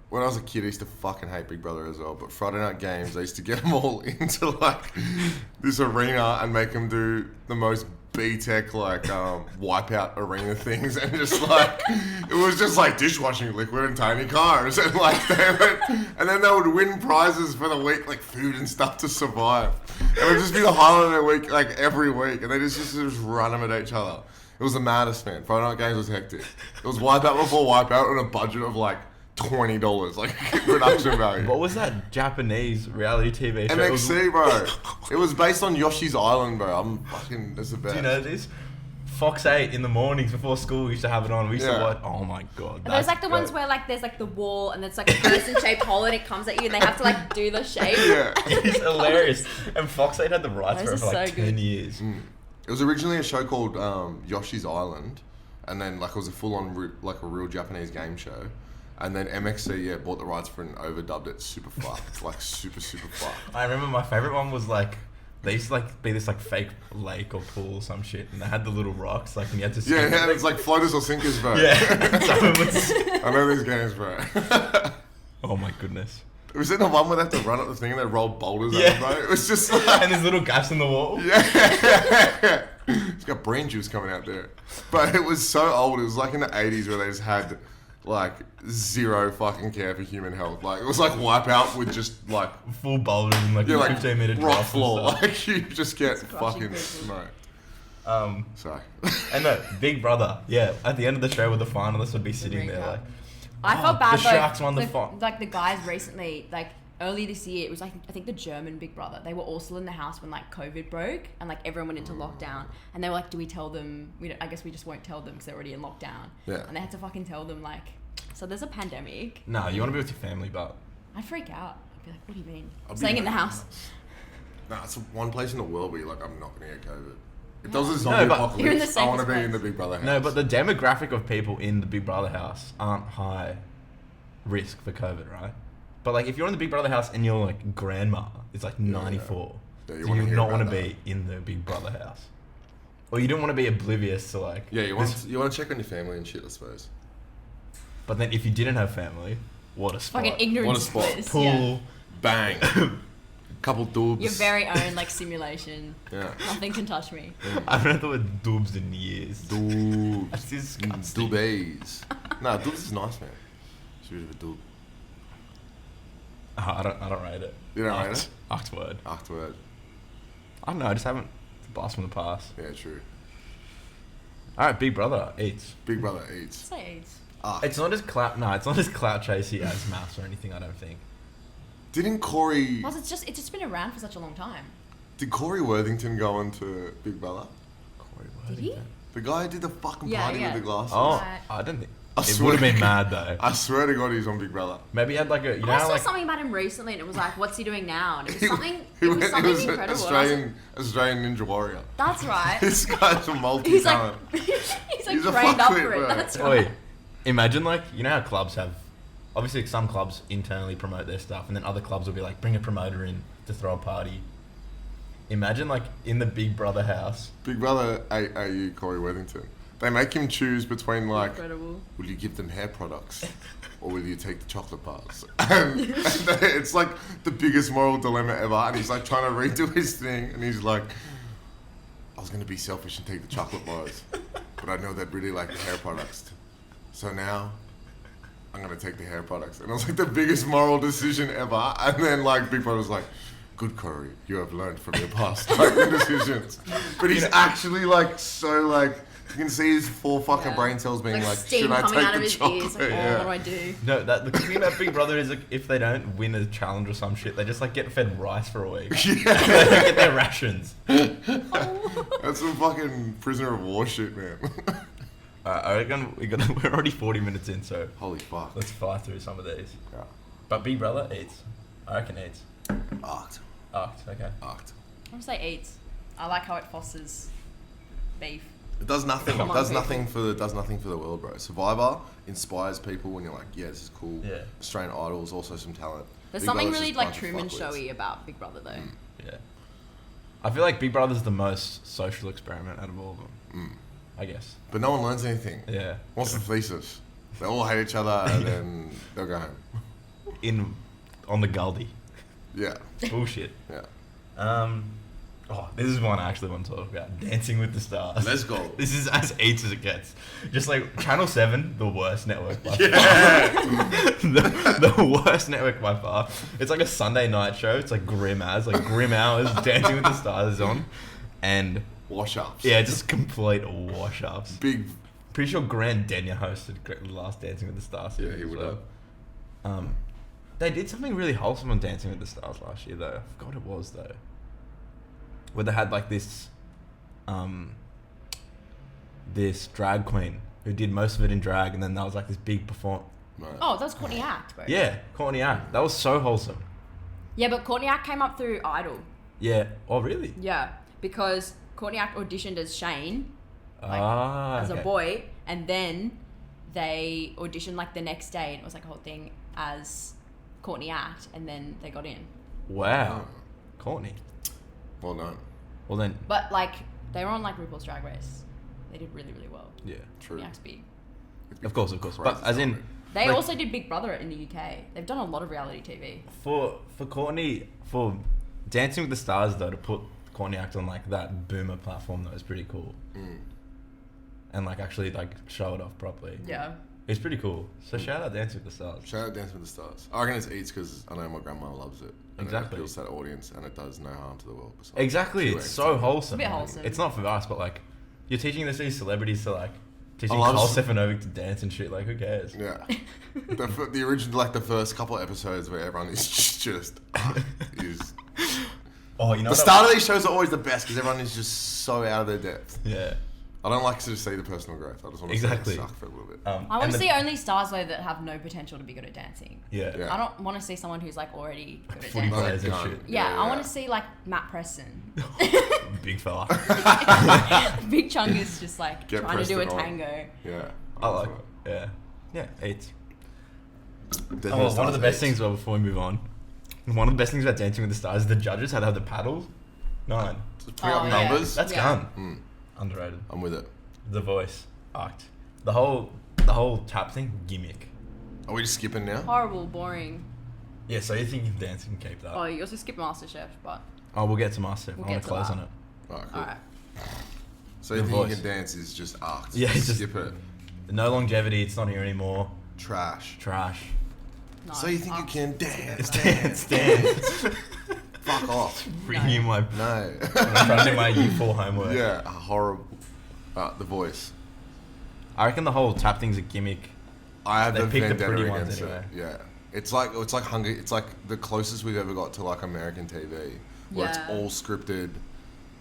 when I was a kid. I used to fucking hate Big Brother as well. But Friday night games, I used to get them all into like this arena and make them do the most B-tech like wipeout arena things, and just like it was just like dishwashing liquid and tiny cars, and like and then they would win prizes for the week, like food and stuff to survive. And it would just be the highlight of their week, like every week, and they just run them at each other. It was the maddest, man. Friday night games was hectic. It was wipeout before wipeout on a budget of like $20, like production value. What was that Japanese reality TV show? It was- MXC, bro. It was based on Yoshi's Island, bro. That's the best. Do you know this? Fox 8 in the mornings before school we used to have it on. We used to Yeah. watch. Oh my god. Are those that's like the ones great. where like there's like the wall and it's like a person-shaped hole and it comes at you and they have to like do the shape? Yeah. It's hilarious. And Fox 8 had the rights Those for it for are like so 10 good. years. It was originally a show called Yoshi's Island, and then like it was a full-on like a real Japanese game show, and then MXC bought the rights for it and overdubbed it super fucked, like super fucked. I remember my favorite one was like they used to like be this like fake lake or pool or some shit, and they had the little rocks like and you had to swim. Yeah, it's like floaters or sinkers, bro. Yeah. So it was... I know these games, bro. Oh my goodness. Was it the one where they have to run up the thing and they roll boulders Yeah. over, bro? It was just like... And there's little gaps in the wall. Yeah. It's got brain juice coming out there. But it was so old. It was like in the 80s where they just had like zero fucking care for human health. Like it was like Wipeout with just like... Full boulders and like 15-meter rock drops floor. and stuff. Like you just get crushing fucking people. smoked. Sorry. And no, Big Brother. Yeah, at the end of the show, with the finalists would be sitting there recap. like, I felt bad the though. Sharks won the fight. Like the guys recently, like early this year, it was like I think the German Big Brother. They were all still in the house when like COVID broke and like everyone went into lockdown. And they were like, "Do we tell them? I guess we just won't tell them because they're already in lockdown." Yeah. And they had to fucking tell them like, "So there's a pandemic." no, you want to be with your family, but I'd freak out. I'd be like, "What do you mean? I'll be Staying in the like- house?" Nah, it's one place in the world where you're like, I'm not going to get COVID. If Yeah. there was a zombie No, but apocalypse, you're in the I want to safest be in the place. Big Brother house. no, but the demographic of people in the Big Brother house aren't high risk for COVID, right? But like if you're in the Big Brother house and your like grandma is like 94, Yeah, you so wanna you would hear not about want to that. be in the Big Brother house, or you don't want to be oblivious to like. Yeah, you this- want to check on your family and shit, I suppose. But then if you didn't have family, what a spot! Fucking ignorance What a spot. bliss. Pool. Yeah. Bang. Couple doobs. Your very own like simulation. Yeah. Nothing can touch me. I haven't heard the word doobs in years. Doobs. That's disgusting. Doobies. Nah, doobs is nice, man. It's a bit of a doob. I don't rate it. You don't rate it? Act word. Afterward. I don't know. I just haven't. It's a blast from the past. Yeah, true. All right, Big Brother eats. Big Brother eats. Say AIDS. It's not as clout. No, it's not as clout chasey as Maths or anything. I don't think. Didn't Corey... Plus, it's just been around for such a long time. Did Corey Worthington go into Big Brother? Corey Did he? Worthington. The guy who did the fucking Yeah, party yeah. with the glasses. Oh, Right. I don't think. I It swear would have been to mad though. I swear to God he's on Big Brother. Maybe he had like a. You know, I how, saw like something about him recently, and it was like, "What's he doing now?" And it was He- something. he It was went- something an incredible. And I was like, Australian Ninja Warrior. that's right. This guy's a He's multi-talent. like, he's like He's a trained up fuckwit, for it. bro. That's right. Wait, imagine like you know how clubs have. Obviously, some clubs internally promote their stuff, and then other clubs will be like, bring a promoter in to throw a party. Imagine like in the Big Brother house. Big Brother AU Corey Worthington. They make him choose between like, Incredible. will you give them hair products or will you take the chocolate bars? And it's like the biggest moral dilemma ever. And he's like trying to redo his thing, and he's like, I was going to be selfish and take the chocolate bars, but I know they'd really like the hair products. So now I'm going to take the hair products. And it was like the biggest moral decision ever. And then like Big Brother was like, good Corey, you have learned from your past like, decisions. But he's actually like so like, you can see his four fucking Yeah. brain cells being like, steam should I coming take out of the his chocolate? ears. Like, Yeah. what do I do? No, the thing about Big Brother is like, if they don't win a challenge or some shit, they just like get fed rice for a week. they get their rations. That's some fucking prisoner of war shit, man. I reckon we're already 40 minutes in, so Holy fuck. let's fly through some of these. Yeah. But Big Brother eats. I reckon eats. Art. Okay. Art. I'm gonna say eats. I like how it fosters beef. It does nothing. Come on, does people. nothing for the world, bro. Survivor inspires people when you're like, yeah, this is cool. Yeah. Australian Idol is also some talent. There's Big something Brother's really just a like bunch of Truman fuckwits. showy about Big Brother though. Yeah. I feel like Big Brother's the most social experiment out of all of them. I guess. But no one learns anything. Yeah. What's the thesis? They all hate each other and then they'll go home. On the Goldie. Yeah. Bullshit. Yeah. This is one I actually want to talk about. Dancing with the Stars. Let's go. This is as eats as it gets. Just like Channel 7, the worst network by Yeah. far. the worst network by far. It's like a Sunday night show. It's like grim hours. Dancing with the Stars is on. And Wash ups. yeah, just complete wash ups. Big. Pretty sure Grant Denyer hosted the last Dancing with the Stars. Yeah, season he as would well. have. They did something really wholesome on Dancing with the Stars last year, though. I forgot what it was, though. Where they had like this drag queen who did most of it in drag, and then that was like this big performance. Right. Oh, that's Courtney Act, bro. Yeah, Courtney Act. That was so wholesome. Yeah, but Courtney Act came up through Idol. Yeah. Oh, really? Yeah, because Courtney Act auditioned as Shane, as a boy, and then they auditioned like the next day, and it was like a whole thing as Courtney Act, and then they got in. Wow. Courtney. Well done. Well then. But like they were on like RuPaul's Drag Race. They did really, really well. Yeah. True. Courtney Act's big. Of course. But as in, they like, also did Big Brother in the UK. They've done a lot of reality TV. for Courtney, for Dancing with the Stars though, to put Courtney Act on like that boomer platform, that was pretty cool. And like actually like show it off properly. Yeah. It's pretty cool. So shout out Dancing with the Stars. Shout out Dancing with the Stars. I reckon it's Eats because I know my grandma loves it. And Exactly. It appeals to that audience and it does no harm to the world. besides Exactly. pure It's so entertainment. wholesome. It's a bit man. wholesome. It's not for us, but like you're teaching these celebrities to like teaching I love Cole s- Stefanovic to dance and shit. Like who cares? Yeah. The original, like the first couple of episodes where everyone is just is. Oh, you know The what start of these shows are always the best because everyone is just so out of their depth. Yeah. I don't like to just see the personal growth. I just want to Exactly. see it suck for a little bit. I want and to the- see only stars though that have no potential to be good at dancing. Yeah. Yeah. I don't want to see someone who's like already good at Footy dancing. players and Gun. shit. Yeah, I want to see like Matt Preston. Big fella. Big Chungus just like Get trying to do a Preston on. tango. Yeah. I like it. Yeah. Yeah. It's. Dancing Oh, with one of the Stars best Eats. things, well, before we move on, one of the best things about Dancing with the Stars is the judges had to have the paddles. 9. Just put up Oh, yeah. numbers. That's Yeah. gun. Underrated. I'm with it. The voice. Act. The whole tap thing, gimmick. Are we just skipping now? Horrible, boring. Yeah, so you think you can dance and keep that? Oh, you also skip MasterChef, but Oh, we'll get to Master. We'll I want get to to close that. on it. Alright, cool. alright. So you The think voice. you can dance is just arc. Yeah, it's just- skip it. No longevity. It's not here anymore. Trash. Trash. No, So you think you Arc- can dance? Dance. Fuck off. Bring you my. No. I'm trying to do my U4 homework. Yeah, horrible. The voice. I reckon the whole tap thing's a gimmick. I have They the picked the vendetta pretty ones against anyway. it. Yeah. It's like Hunger. It's like the closest we've ever got to like American TV, where it's Yeah. all scripted.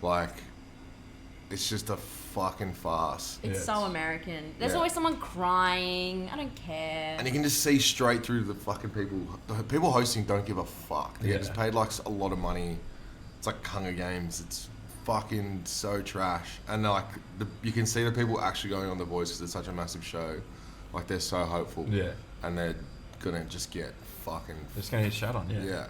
Like, it's just a fucking farce. It's Yeah, so it's- American. There's Yeah. always someone crying. I don't care. And you can just see straight through the fucking people. The people hosting don't give a fuck. They Yeah. get just paid like a lot of money. It's like Hunger Games. It's fucking so trash. And like you can see the people actually going on The Voice because it's such a massive show. Like they're so hopeful. Yeah. And they're gonna just get fucking. They're just gonna get shut on. Yeah. Yeah.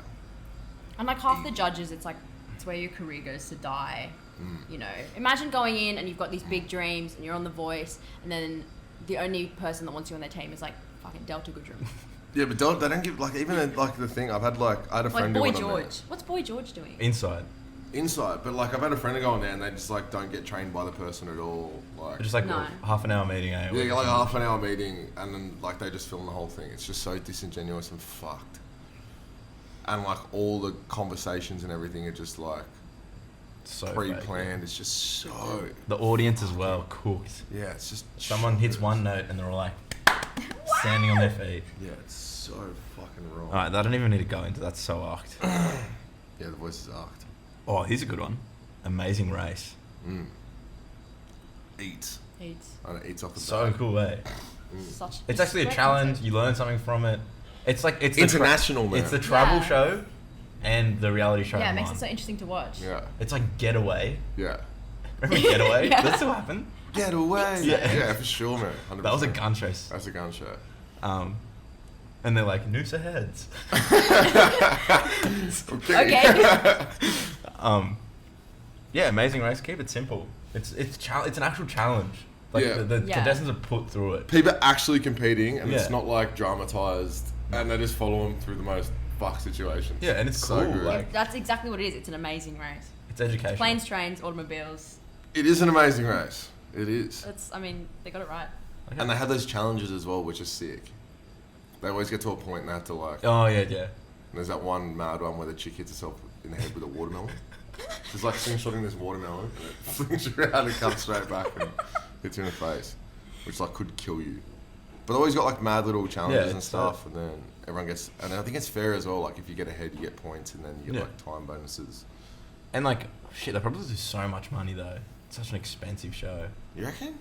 And like half the judges, it's like it's where your career goes to die. Mm. You know, imagine going in and you've got these big dreams and you're on The Voice, and then the only person that wants you on their team is like fucking Delta Goodrum. Yeah, but they don't give like even like the thing. I had a Like friend Boy do one on there. George. What's Boy George doing? Inside. Inside, but like I've had a friend go on there and they just like don't get trained by the person at all. Like Just like No. a half an hour meeting. Eh? yeah, like a half an hour meeting and then like they just film the whole thing. It's just so disingenuous and fucked. And like all the conversations and everything are just like So fake, pre-planned. It's just so yeah. The audience as well, cooked. yeah. It's just Someone hits one note and they're all like standing on their feet. Yeah, it's so fucking wrong. Alright, I don't even need to go into that. So arced. Yeah, The Voice is arced. Oh, here's a good one. Amazing Race. Eats. It's And it eats off the So back. cool, eh? such. It's actually a great challenge. concept. You learn something from it. It's like it's the International, man. It's the travel Yeah. show and the reality show. Yeah, it in makes one. it so interesting to watch. Yeah, It's like Getaway. yeah. Remember Getaway? Yeah. That still happened. Get away. Yeah. Yeah, for sure, man. 100%. That was a gun chase. That's a gun show. And they're like noose aheads. Okay. Yeah, Amazing Race. Keep it simple. It's an actual challenge. Like Yeah. the Yeah. contestants are put through it. People are actually competing, and Yeah. it's not like dramatized, and they just follow them through the most fuck situations. Yeah, and it's So cool. good. Like That's exactly what it is. It's an amazing race. it's educational. Planes, trains, automobiles. It is an amazing race. It is. I mean, they got it right. Okay. And they have those challenges as well, which is sick. They always get to a point and they have to like. Oh yeah. There's that one mad one where the chick hits herself in the head with a watermelon. She's like slingshotting this watermelon, and it flings around and comes straight back and hits you in the face, which like could kill you. But they always got like mad little challenges and it's stuff, and then everyone gets. And I think it's fair as well. Like if you get ahead, you get points, and then you get Yeah. like time bonuses. And like shit, they probably lose so much money though. It's such an expensive show. You reckon?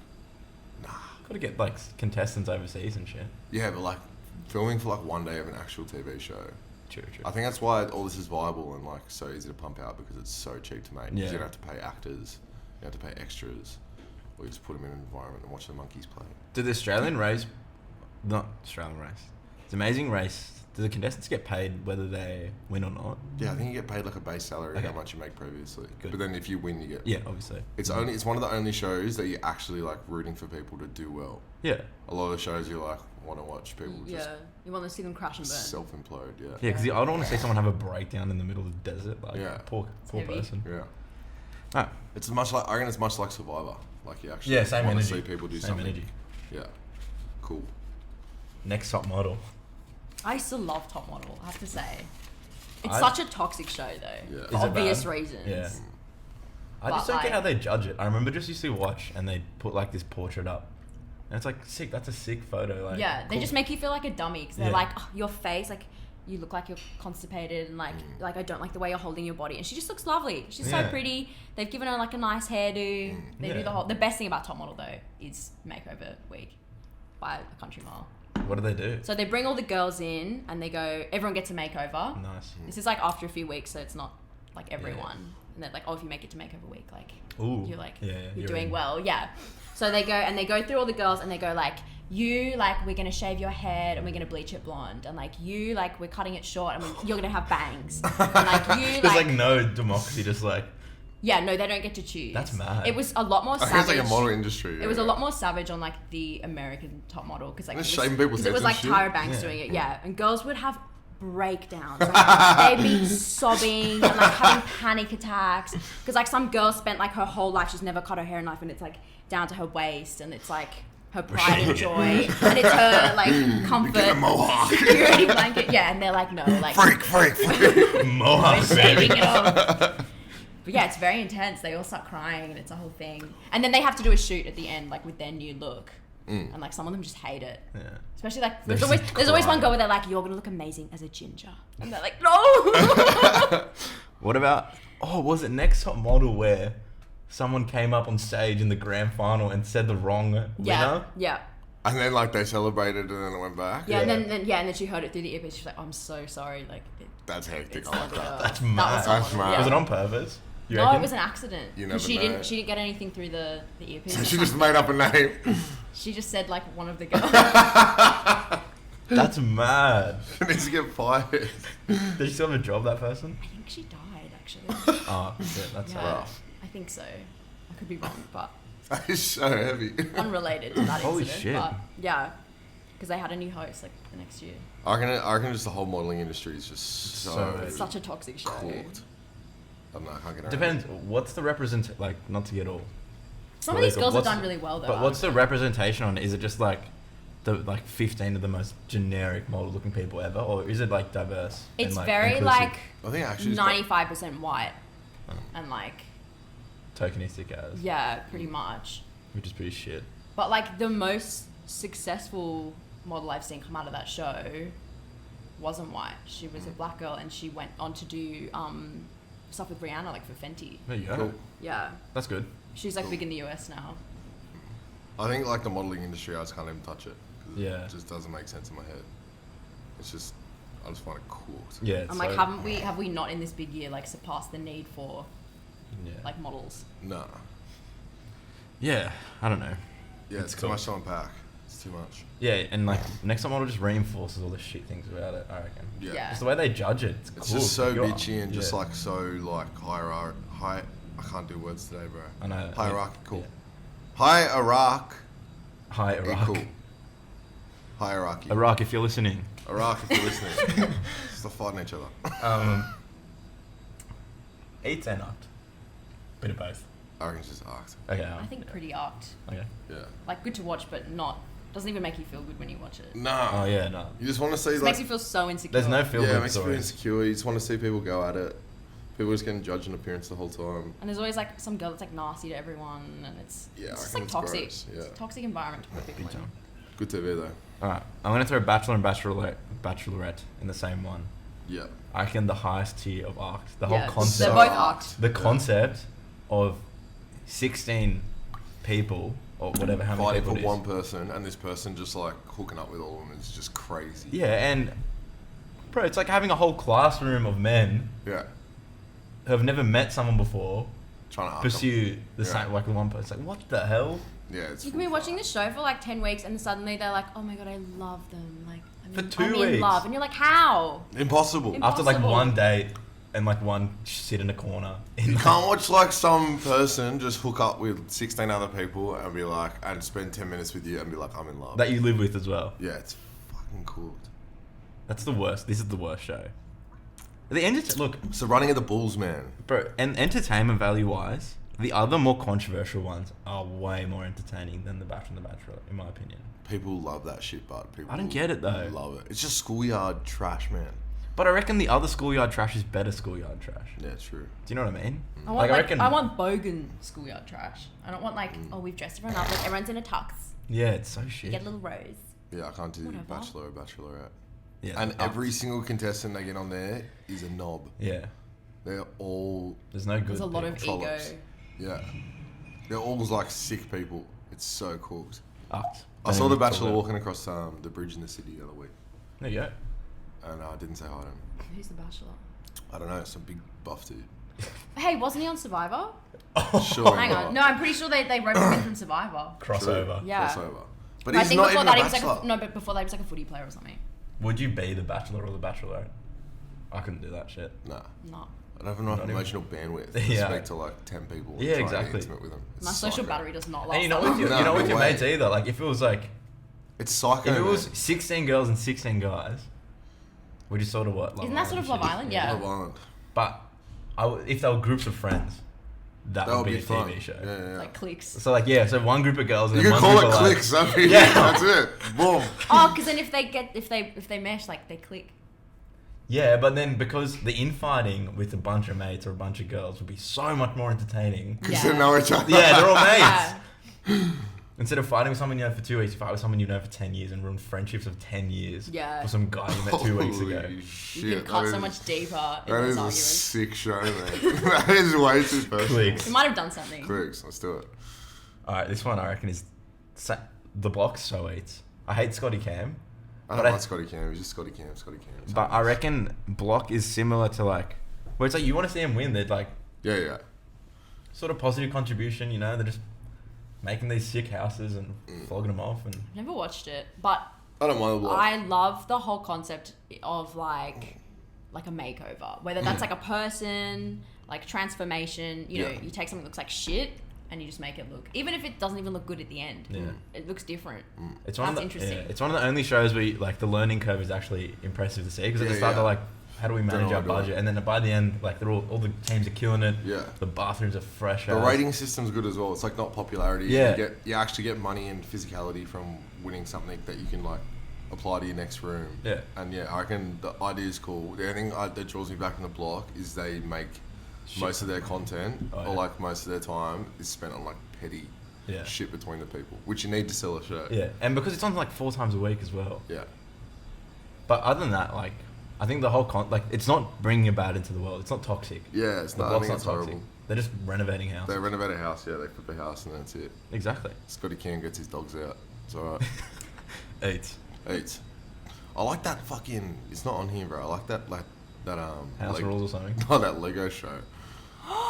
Nah. Got to get like contestants overseas and shit. Yeah, but like filming for like one day of an actual TV show. True. I think that's why all this is viable and like so easy to pump out because it's so cheap to make. 'Cause Yeah. you don't have to pay actors. You have to pay extras, or you just put them in an environment and watch the monkeys play. Did the Australian race, not Australian race, it's Amazing Race, do the contestants get paid whether they win or not? Yeah, I think you get paid like a base salary, Okay. how much you make previously. Good. But then if you win, you get... Yeah, obviously. It's one of the only shows that you're actually like rooting for people to do well. Yeah. A lot of the shows you like want to watch people just You want to see them crash and burn. self-implode. Yeah. Yeah, because I don't want to see someone have a breakdown in the middle of the desert. Like, Yeah. poor heavy. person. Yeah. Ah. It's much like, I reckon it's much like Survivor. Like you actually Yeah, same want energy. to see people do Same something. energy. Yeah. Cool. Next top model. I still love Top Model, I have to say. It's I- such a toxic show, though. Yeah. For Is it obvious bad? reasons. Yeah. I But, just don't get like- how they judge it. I remember just used to watch and they put like this portrait up. And it's like, sick, that's a sick photo. Like, Yeah, they cool. just make you feel like a dummy because they're Yeah. like, oh, your face, like, you look like you're constipated and like I don't like the way you're holding your body. And she just looks lovely. She's so Yeah. pretty. They've given her like a nice hairdo. They do Yeah. the best thing about Top Model though is makeover week by a country mile. What do they do? So they bring all the girls in and they go, everyone gets a makeover. Nice. This is like after a few weeks, so it's not like everyone. And they're like, oh, if you make it to makeover week, like Ooh. you're like Yeah, you're you're doing in. well. Yeah. So they go through all the girls and they go like, you like we're gonna shave your head and we're gonna bleach it blonde, and like you like we're cutting it short and you're gonna have bangs. And like you There's like no democracy, just like, yeah, no, they don't get to choose. That's mad. It was a lot more I think savage. it's like a model industry. It was a lot more savage on like the American Top Model because like They're it was, shaving people's 'cause it was heads like and shit. Tyra Banks Yeah. doing it, yeah, and girls would have breakdowns. Like, they'd be sobbing and like having panic attacks because like some girl spent like her whole life she's never cut her hair enough and it's like down to her waist and it's like her pride and joy and it's her like comfort Get a mohawk. security blanket, yeah, and they're like no like Freak. Mohawk, we're shaving baby. it off. But yeah, it's very intense. They all start crying and it's a whole thing. And then they have to do a shoot at the end, like with their new look. And like some of them just hate it. Yeah. Especially like They're there's always just one crying. girl where they're like, you're gonna look amazing as a ginger. And they're like, no. What about, was it Next Top Model where someone came up on stage in the grand final and said the wrong winner? Yeah. And then like they celebrated and then it went back. Yeah, and then she heard it through the earpiece. She's like, I'm so sorry. Like That's hectic. it's I like like that. That's that mad. was That's someone, mad. Was it on purpose? You No, reckon? it was an accident. You 'Cause never know. she didn't get anything through the earpiece. So or she just something. made up a name. She just said like one of the girls. That's mad. She needs to get fired. Did she still have a job, that person? I think she died actually. Oh, shit, that's Yeah, rough. I think so. I could be wrong, but That is so heavy. unrelated to that Holy incident. shit. But yeah, because they had a new host like the next year. I reckon just the whole modelling industry is just so So- It's such a toxic show. cooked. I don't know, I can't get around Depends. What's the represent? Like, not to get all. Some Well, of these girls have what's- done really well though. But what's the representation on it? Is it just like the 15 of the most generic model-looking people ever, or is it like diverse? and, It's like, very inclusive? like I think actually it's got- 95% white, Oh. and like tokenistic as, yeah, pretty much. which is pretty shit. But like the most successful model I've seen come out of that show wasn't white. She was a black girl, and she went on to do stuff with Rihanna, like for Fenty. There you go. Cool. Yeah, That's good. she's like big in the US now. I think like the modelling industry, I just can't even touch it. 'Cause Yeah. It just doesn't make sense in my head. It's just, I just find it cooked. Yeah. It's I'm like, so- have we not in this big year like surpassed the need for Yeah. like models? Nah. Yeah. I don't know. Yeah, It's it's too cool. much to unpack. It's too much. Yeah, and like next time model just reinforces all the shit things about it. I reckon. Yeah. Yeah. Just the way they judge it. It's cool. It's just so You're- bitchy and just yeah. like so like high. I can't do words today, bro. I know. Hierarchical. Yeah. High Iraq. Hi, Iraq. Equal. Hierarchy. Iraq, if you're listening. Iraq, if you're listening. Stop fighting each other. Eats and art. Bit of both. I reckon it's just arced. Okay. I think pretty arced. Okay. Yeah. Like good to watch, but not doesn't even make you feel good when you watch it. Nah. Oh yeah, no. You just want to see It like. makes you feel so insecure. There's no feel Yeah, it good makes you feel stories. insecure. You just want to see people go at it. People just getting judged on appearance the whole time. And there's always like some girl that's like nasty to everyone, and it's Yeah, it's I just reckon like it's toxic. gross, yeah. It's a toxic environment to put people Big in. time. Good TV though. Alright, I'm gonna throw Bachelor and Bachelorette in the same one. Yeah. I reckon the highest tier of arcs. The Yeah, whole concept. they're both So arced. The concept of 16 people or whatever how many Fighting people for it is. one person and this person just like hooking up with all of them is just crazy. Yeah, and bro, it's like having a whole classroom of men Yeah. who have never met someone before, trying to pursue the same, like the one person. It's like, what the hell? Yeah, it's You can be watching this show for like 10 weeks and suddenly they're like, oh my god, I love them. Like, For I'm 2 in weeks. love. And you're like, how? impossible. After like Impossible. one date and like one sit in a corner. You can't watch like some person just hook up with 16 other people and be like, and spend 10 minutes with you and be like, I'm in love. That you live with as well. Yeah, it's fucking cool. That's the worst. This is the worst show. Look, It's the running of the bulls, man. bro, and entertainment value wise, the other more controversial ones are way more entertaining than The Bachelor and The Bachelorette, in my opinion. People love that shit, but people I don't get it, though. love it. It's just schoolyard trash, man. But I reckon the other schoolyard trash is better schoolyard trash. Yeah, true. Do you know what I mean? I want bogan schoolyard trash. I don't want like, oh, we've dressed everyone up, like everyone's in a tux. Yeah, it's so You shit. get a little rose. Yeah, I can't do Whatever. Bachelor or Bachelorette. Yeah, And every single contestant they get on there is a knob. yeah, They're all, there's no good. There's a lot of people. ego. trollops. Yeah. They're all like sick people. It's so cooked. Fucked. I saw The Bachelor walk. walking across the bridge in the city the other week. There you go. And I didn't say hi to him. Who's the Bachelor? I don't know, some big buff dude. Hey, wasn't he on Survivor? Sure. Hang on. No, I'm pretty sure they wrote him in from Survivor. Crossover. Yeah. Crossover. But I he's think not before even that a he was like bachelor. no, but before that he was like a footy player or something. Would you be the Bachelor or the Bachelorette? I couldn't do that shit. Nah. No. I don't have enough Not even- emotional bandwidth to Yeah. speak to like 10 people and Yeah, try exactly. and get intimate with them. It's My social psycho. battery does not last. And you're not that with your, No, you're not no with your way. mates either. Like if it was like, It's psycho, if it man. was 16 girls and 16 guys, would you sort of what? Isn't that sort of Love shit? Island? Yeah. Love Island. But if they were groups of friends, that That would be a fun. TV show. Yeah, yeah. Like clicks. So like so one group of girls and You then can one call group it of clicks. I mean, Yeah. that's it. Boom. Oh, because then if they mesh, like they click. Yeah, but then because the infighting with a bunch of mates or a bunch of girls would be so much more entertaining. Because Yeah. they know each other. Yeah, they're all mates. Yeah. Instead of fighting with someone you know for 2 weeks, you fight with someone you know for 10 years and ruin friendships of 10 years. Yeah. For some guy you met 2 weeks ago. Holy shit. You can cut that so is- much deeper in That those is a arguments. sick show, man. That is way too personal. Clicks. We might have done something. Clicks. Let's do it. Alright, this one I reckon is... The Block so eats. I hate Scotty Cam. I But don't I- like Scotty Cam. He's just Scotty Cam. But I reckon Block is similar to like... Where it's like you want to see him win. They're like Yeah, yeah. sort of positive contribution, you know? They're just making these sick houses and flogging them off. And Never watched it, but I don't mind the block. I love the whole concept of like a makeover. Whether that's like a person, like transformation. You know, Yeah. you take something that looks like shit and you just make it look, even if it doesn't even look good at the end. yeah. It looks different. It's one of That's the, interesting. yeah, it's one of the only shows where you, like the learning curve is actually impressive to see because at the Yeah, start yeah. they're like, how do we manage know our what to do. budget? And then by the end, like they're all the teams are killing it. Yeah. The bathrooms are fresh. The as. rating system's good as well. It's like not popularity. Yeah. You actually get money and physicality from winning something that you can like apply to your next room. Yeah. And yeah, I reckon the idea is cool. The only thing that draws me back in the block is they make most of their content Oh, or yeah. like most of their time is spent on like petty Yeah. shit between the people, which you need to sell a show. Yeah, and because it's on like 4 times a week as well. Yeah. But other than that, like I think the whole it's not bringing a bad into the world. It's not toxic. Yeah, it's The not. I block's think not it's toxic. horrible. They're just renovating house. They renovate a house. Yeah, they flip a house and that's it. Exactly. Scotty Cam gets his dogs out. It's alright. Eats. Eats. I like that fucking. It's not on here, bro. I like that House rules or something. Oh, that Lego show.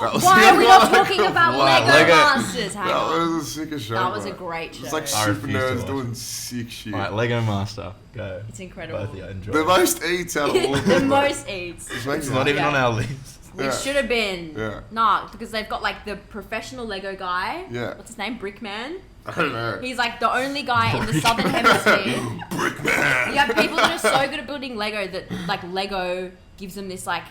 That was Why are we not like talking a about blast. Lego, Lego- Masters? Hang That on. was a sicker show. That was bro. a great It's like show. I super refuse to nerds watch. doing sick shit. Alright, Lego Master. Go. It's incredible. Both of you enjoy. The it. most eats out of all of the them. bro. most eats. Which makes It's me not even happy. on our list. We Yeah. should have been. Yeah. Nah, because they've got like the professional Lego guy. Yeah. What's his name? Brickman. I don't know. He's like the only guy in the southern hemisphere. Brickman. You have people that are so good at building Lego that like Lego gives them this like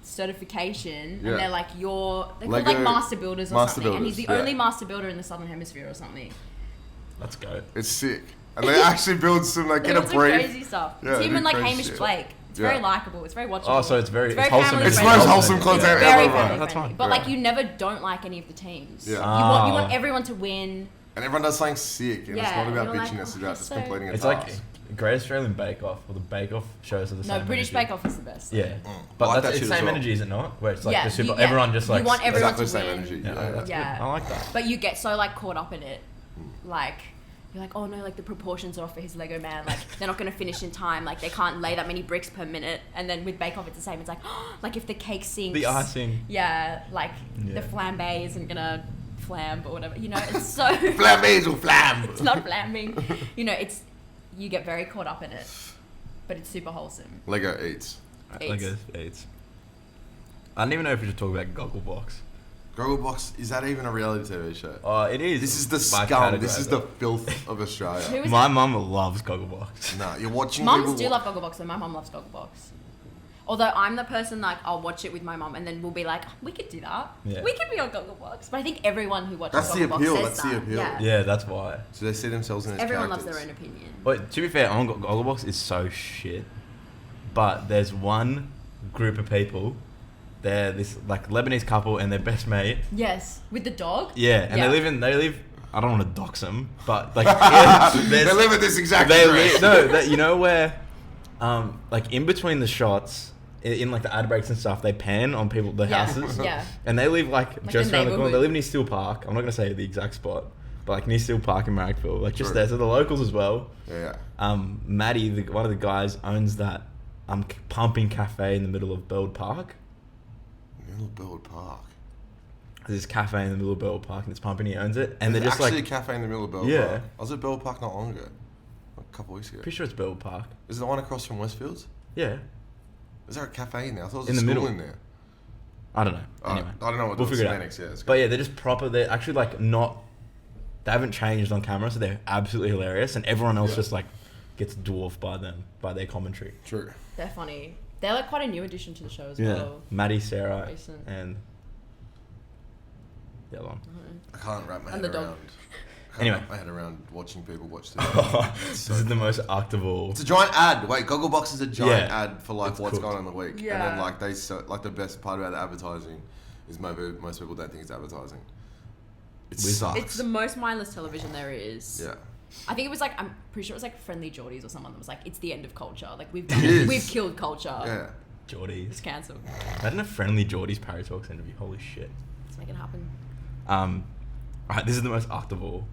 certification, Yeah. and they're like they're called Lego like master builders or master something, and he's the builders, yeah. only master builder in the southern hemisphere or something. Let's go. It's sick. And they actually build some, like, They get a do some brief. crazy stuff. Yeah, It's they him do and like crazy Hamish shit. Blake. It's Yeah. very likable. It's very watchable. Oh, so it's very very wholesome. family It's friendly. most wholesome content Very ever, bro. family That's friendly. fine. But Yeah. like you never don't like any of the teams. Yeah. You want everyone to win. And everyone does something sick. And it's Yeah, not about you're like, bitching, it's oh, about just so- completing a It's task. like Great Australian Bake Off, or the Bake Off shows are the same. No, British energy. Bake Off is the best. Yeah, I but like that that's shit it's as same well. energy, is it not? Where it's like Yeah, the super, you- yeah. everyone just like You want everyone Exactly to the same win. energy. Yeah, Yeah, that's Yeah. good. I like that. But you get so like caught up in it, like you're like, oh no, like the proportions are off for his Lego man. Like they're not going to finish in time. Like they can't lay that many bricks per minute. And then with Bake Off, it's the same. It's like, like if the cake sinks. The icing. Yeah, like the flambe isn't going to flambe or whatever. You know, it's so... Flambés or flam. It's not flambing. You know, you get very caught up in it. But it's super wholesome. Lego eats. Lego eats. I don't even know if we should talk about Gogglebox. Gogglebox, is that even a reality TV show? Oh, it is. This is the By scum. This category, is the filth of Australia. Who is My it? mum loves Gogglebox. Nah, you're watching Mums people do love Gogglebox, though. My mum loves Gogglebox. Although I'm the person, like, I'll watch it with my mum and then we'll be like, we could do that. Yeah. We could be on Gogglebox. But I think everyone who watches That's the Gogglebox appeal, says that's that. the appeal. Yeah. That's why. So they see themselves in its Everyone characters. loves their own opinion. But to be fair, Gogglebox is so shit. But there's one group of people. They're this like Lebanese couple and their best mate. Yes. With the dog? Yeah, and they live. I don't want to dox them, but like They live at this exact address. you know where, like in between the shots, in like the ad breaks and stuff, they pan on people, the houses. Yeah. And they live like just the around the corner. They neighborhood. live near Steel Park. I'm not gonna say the exact spot, but like near Steel Park in Marrickville, like just True. there. So the locals as well. Yeah. Maddie, one of the guys, owns that pumping cafe in the middle of Beld Park. Middle Beld Park. There's this cafe in the middle of Beld Park and it's pumping. He owns it, and There's they're just actually like, a cafe in the middle of Beld Yeah. Park. I was at Beld Park not long ago. Like a couple weeks ago. pretty sure it's Beld Park. Is it the one across from Westfields? Yeah, Is there a cafe in there? I thought it was In a the school middle. in there. I don't know. Anyway, I don't know what we'll the figure it out. semantics, yeah. It's But yeah, they're just proper. They're actually like not. They haven't changed on camera, so they're absolutely hilarious, and everyone else just like gets dwarfed by them, by their commentary. True. They're funny. They're like quite a new addition to the show as Yeah, well. Maddie, Sarah, Recent. and the other one. I can't wrap my And head the dog. around. Anyway. Wrap my head around watching people watch this. This is the most act of all. It's a giant ad. Wait, Gogglebox is a giant Yeah. ad for like It's what's cooked. going on in the week, Yeah. and then like like the best part about the advertising is most people don't think it's advertising. It sucks. It's the most mindless television there is. Yeah. I think it was like, I'm pretty sure it was like Friendly Geordies or someone that was like, it's the end of culture. Like It is. we've killed culture. Yeah. Geordies. It's cancelled. Imagine a friendly Geordies Parry Talks interview. Holy shit. Let's make it happen. Alright, this is the most act of all.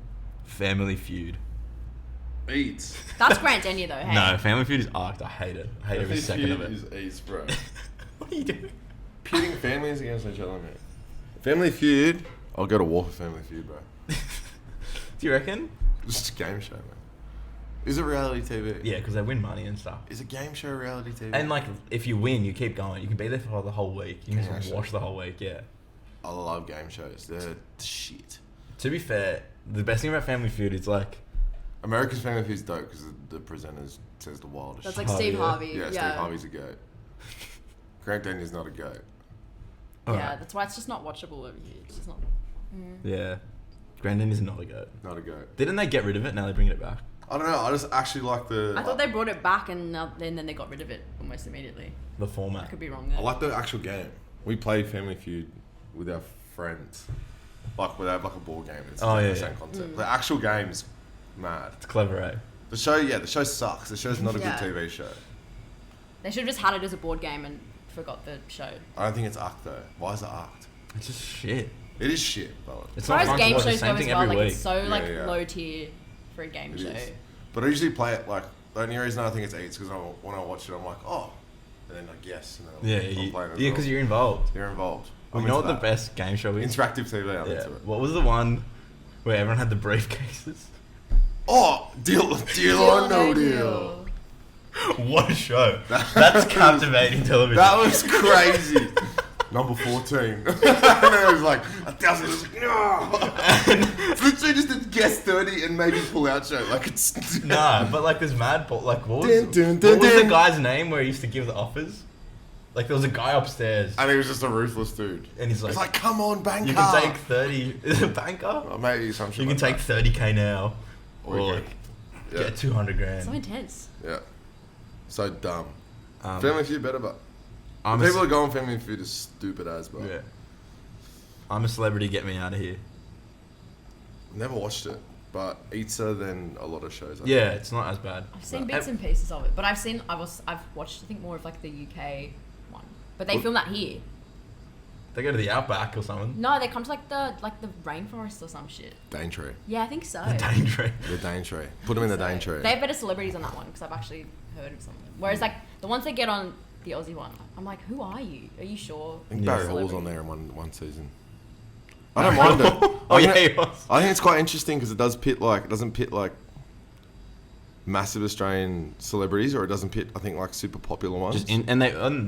Family Feud. Eats. That's Grant Denyer though, hey? No, Family Feud is arced. I hate it. I hate every second of it. Is eats, bro. What are you doing? Pitting families against each other, mate. Family Feud. I'll go to war for Family Feud, bro. Do you reckon? It's a game show, man. Is it reality TV? Yeah, because they win money and stuff. Is a game show reality TV? And like, if you win, you keep going. You can be there for the whole week. You can Yeah, just sure. watch the whole week. Yeah. I love game shows. They're the shit. To be fair, the best thing about Family Feud is like, America's Family Feud's dope because the presenters says the wildest That's shit. like Oh, Steve yeah. Harvey. Yeah, Steve Harvey's a goat. Grant Denier's not a goat. Yeah, alright. that's why it's just not watchable over here. It's just not. Yeah. Grandin is not a goat. Not a goat. Didn't they get rid of it? Now they're bringing it back. I don't know. I just actually like the. I thought they brought it back and then they got rid of it almost immediately. The I format. could be wrong there. I like the actual game. We play Family Feud with our friends. Like we have like a board game. It's Oh, like yeah, the same yeah. concept. The actual game's mad. It's clever, eh? The show sucks. The show's not a Yeah. good TV show. They should have just had it as a board game and forgot the show. I don't think it's act though. Why is it act? It's just shit. It is shit, but It's As far not as fun to game watch the shows same go as thing well, every like week. it's so like Yeah. low tier for a game it show. is. But I usually play it like the only reason I think it's eats because when I watch it I'm like and then like yes and then Yeah, I'm playing it as yeah, well. because you're involved. You're involved. You I'm know into what the that. best game show is? Interactive TV. I'm Yeah. into it. What was the one where everyone had the briefcases? Oh, deal or no deal. What a show! That's captivating television. That was crazy. Number 14. And then it was like 1,000. It was like, no. It's literally just a guess 30 and maybe pull out show. Like it's Nah, but like there's mad like what was, Dun, dun, what dun, was the dun. guy's name where he used to give the offers? Like there was a guy upstairs And he was just a ruthless dude. and he's It's like, like, come on, banker. you can take 30. Is it banker? Oh, maybe some shit You can like take that. 30k now, Or or you like Yeah. get 200 grand. So intense. Yeah. So dumb. Um, Family Feud better, but I'm people a, that go on Family Feud is stupid as, bro. yeah. I'm a celebrity. Get me out of here. Never watched it, but eater than a lot of shows. I Yeah, think. it's not as bad. I've seen But- bits and pieces of it, but I've watched I think more of like the UK one, but they What- film that here. They go to the outback or something. No, they come to like the rainforest or some shit. Daintree. Yeah, I think so. The Daintree. The Daintree. Put them in the Daintree. They have better celebrities on that one because I've actually heard of some of them. Whereas like the ones they get on the Aussie one, I'm like, who are you? Are you sure? I think Yeah. Barry Hall's on there in one season. I don't mind it. Oh yeah, he was. I think it's quite interesting because it doesn't pit like massive Australian celebrities, or it doesn't pit, I think, like super popular ones. And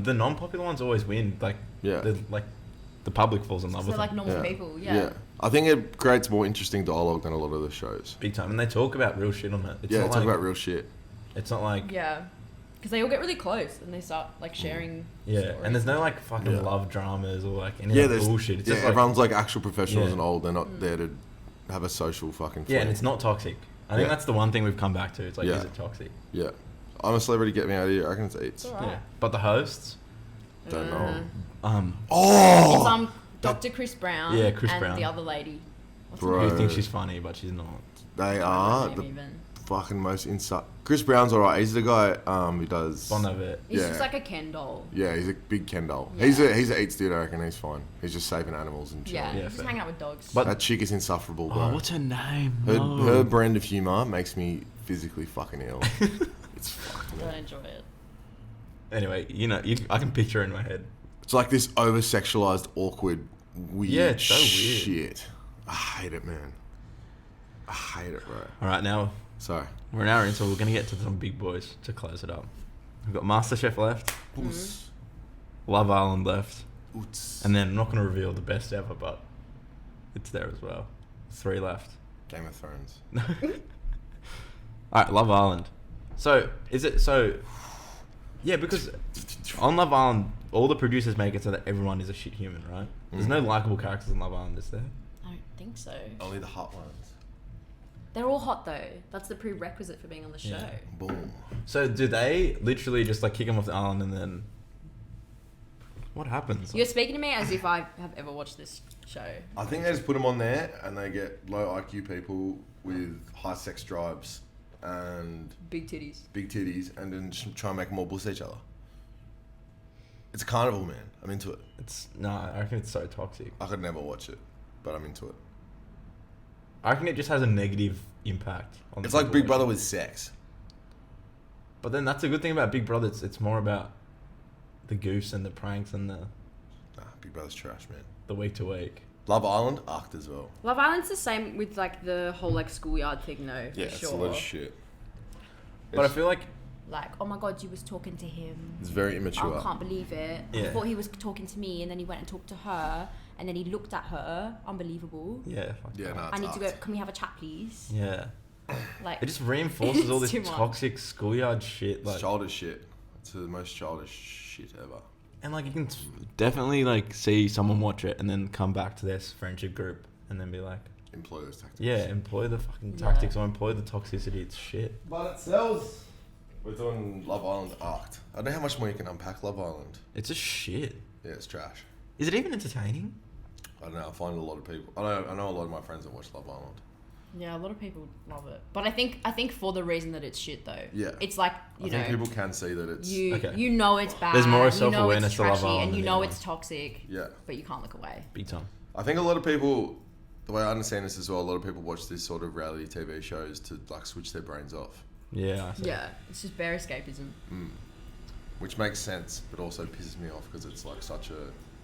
the non-popular ones always win. Like Yeah. The public falls in love So with they're like them. normal people. Yeah. I think it creates more interesting dialogue than a lot of the shows. Big time, and they talk about real shit on it. It's Yeah, not talk like, about real shit. It's not like Yeah. Because they all get really close and they start like sharing. yeah, stories. and there's no like fucking Yeah. love dramas or like any Yeah, of that there's bullshit. It's yeah, just like, everyone's like actual professionals Yeah. and old. They're not there to have a social fucking. yeah, and fling. it's not toxic. I think Yeah. that's the one thing we've come back to. It's like, Yeah. is it toxic? Yeah, I'm a celebrity. Get me out of here. I reckon it's Eats. It's alright. Yeah, but the hosts, Don't know. um, It's Oh, Dr. Chris Brown. Yeah, Chris and Brown. the other lady. What's her Bro. name? who thinks she's funny but she's not. they I don't know are her the name even. fucking most inside. Chris Brown's alright. He's the guy who does. Bonavit. He's Yeah. just like a Ken doll. Yeah, he's a big Ken doll. Yeah. He's a Eats dude. I reckon he's fine. He's just saving animals and shit. Yeah, Yeah, just fair. hang out with dogs. But- That chick is insufferable, bro. Oh, what's her name? her, No. her brand of humor makes me physically fucking ill. It's fucked. I don't enjoy it. Anyway, I can picture her in my head. It's like this over sexualized, awkward, weird Yeah, it's so weird. shit. I hate it, man. I hate it, bro. All right, now Sorry. we're an hour in, so we're gonna get to some big boys to close it up. We've got MasterChef left, Oots. Love Island left, Oots. and then I'm not gonna reveal the best ever, but it's there as well. 3 left. Game of Thrones. All right, Love Island. So is it so? Yeah, because on Love Island, all the producers make it so that everyone is a shit human, right? There's no likable characters on Love Island, is there? I don't think so. Only the hot ones. They're all hot though. That's the prerequisite for being on the show. Yeah. Boom. So do they literally just like kick them off the island and then what happens? You're speaking to me as if I have ever watched this show. I think they just put them on there and they get low IQ people with high sex drives and Big titties. big titties and then just try and make them all buss each other. It's a carnival, man. I'm into it. I reckon it's so toxic. I could never watch it, but I'm into it. I reckon it just has a negative impact on the It's like people Big watching. Brother with sex. But then that's a good thing about Big Brother. It's more about the goose and the pranks and the Nah, Big Brother's trash, man. week to week. Love Island, arced as well. Love Island's the same with like the whole like schoolyard thing though, for Yeah, it's sure. a lot of shit. But I feel like Like, oh my god, you was talking to him. It's very immature. I can't believe it. Yeah. I thought he was talking to me and then he went and talked to her and then he looked at her. Unbelievable. yeah, fuck Yeah, that. nah, I it's need to go, arced. can we have a chat please? Yeah. Like, It just reinforces all It's this too much. toxic schoolyard shit. It's Like, childish shit. It's the most childish shit ever. and like you can definitely like see someone watch it and then come back to their friendship group and then be like, Employ those tactics. yeah, employ the fucking Yeah. tactics or employ the toxicity. It's shit. But it sells. We're doing Love Island arced. I don't know how much more you can unpack Love Island. It's just shit. Yeah, it's trash. Is it even entertaining? I don't know. I find a lot of people. I know a lot of my friends that watch Love Island. yeah, a lot of people love it. But I think for the reason that it's shit though. Yeah. It's like, I you think know, people can see that it's. you you know it's bad. There's more you know it's self-awareness to Love trashy, Island and you than know the it's toxic, Yeah. but you can't look away. Big time. I think a lot of people, the way I understand this as well, a lot of people watch this sort of reality TV shows to like switch their brains off, Yeah. I see. Yeah, it's just bare escapism. which makes sense, but also pisses me off because it's like such a.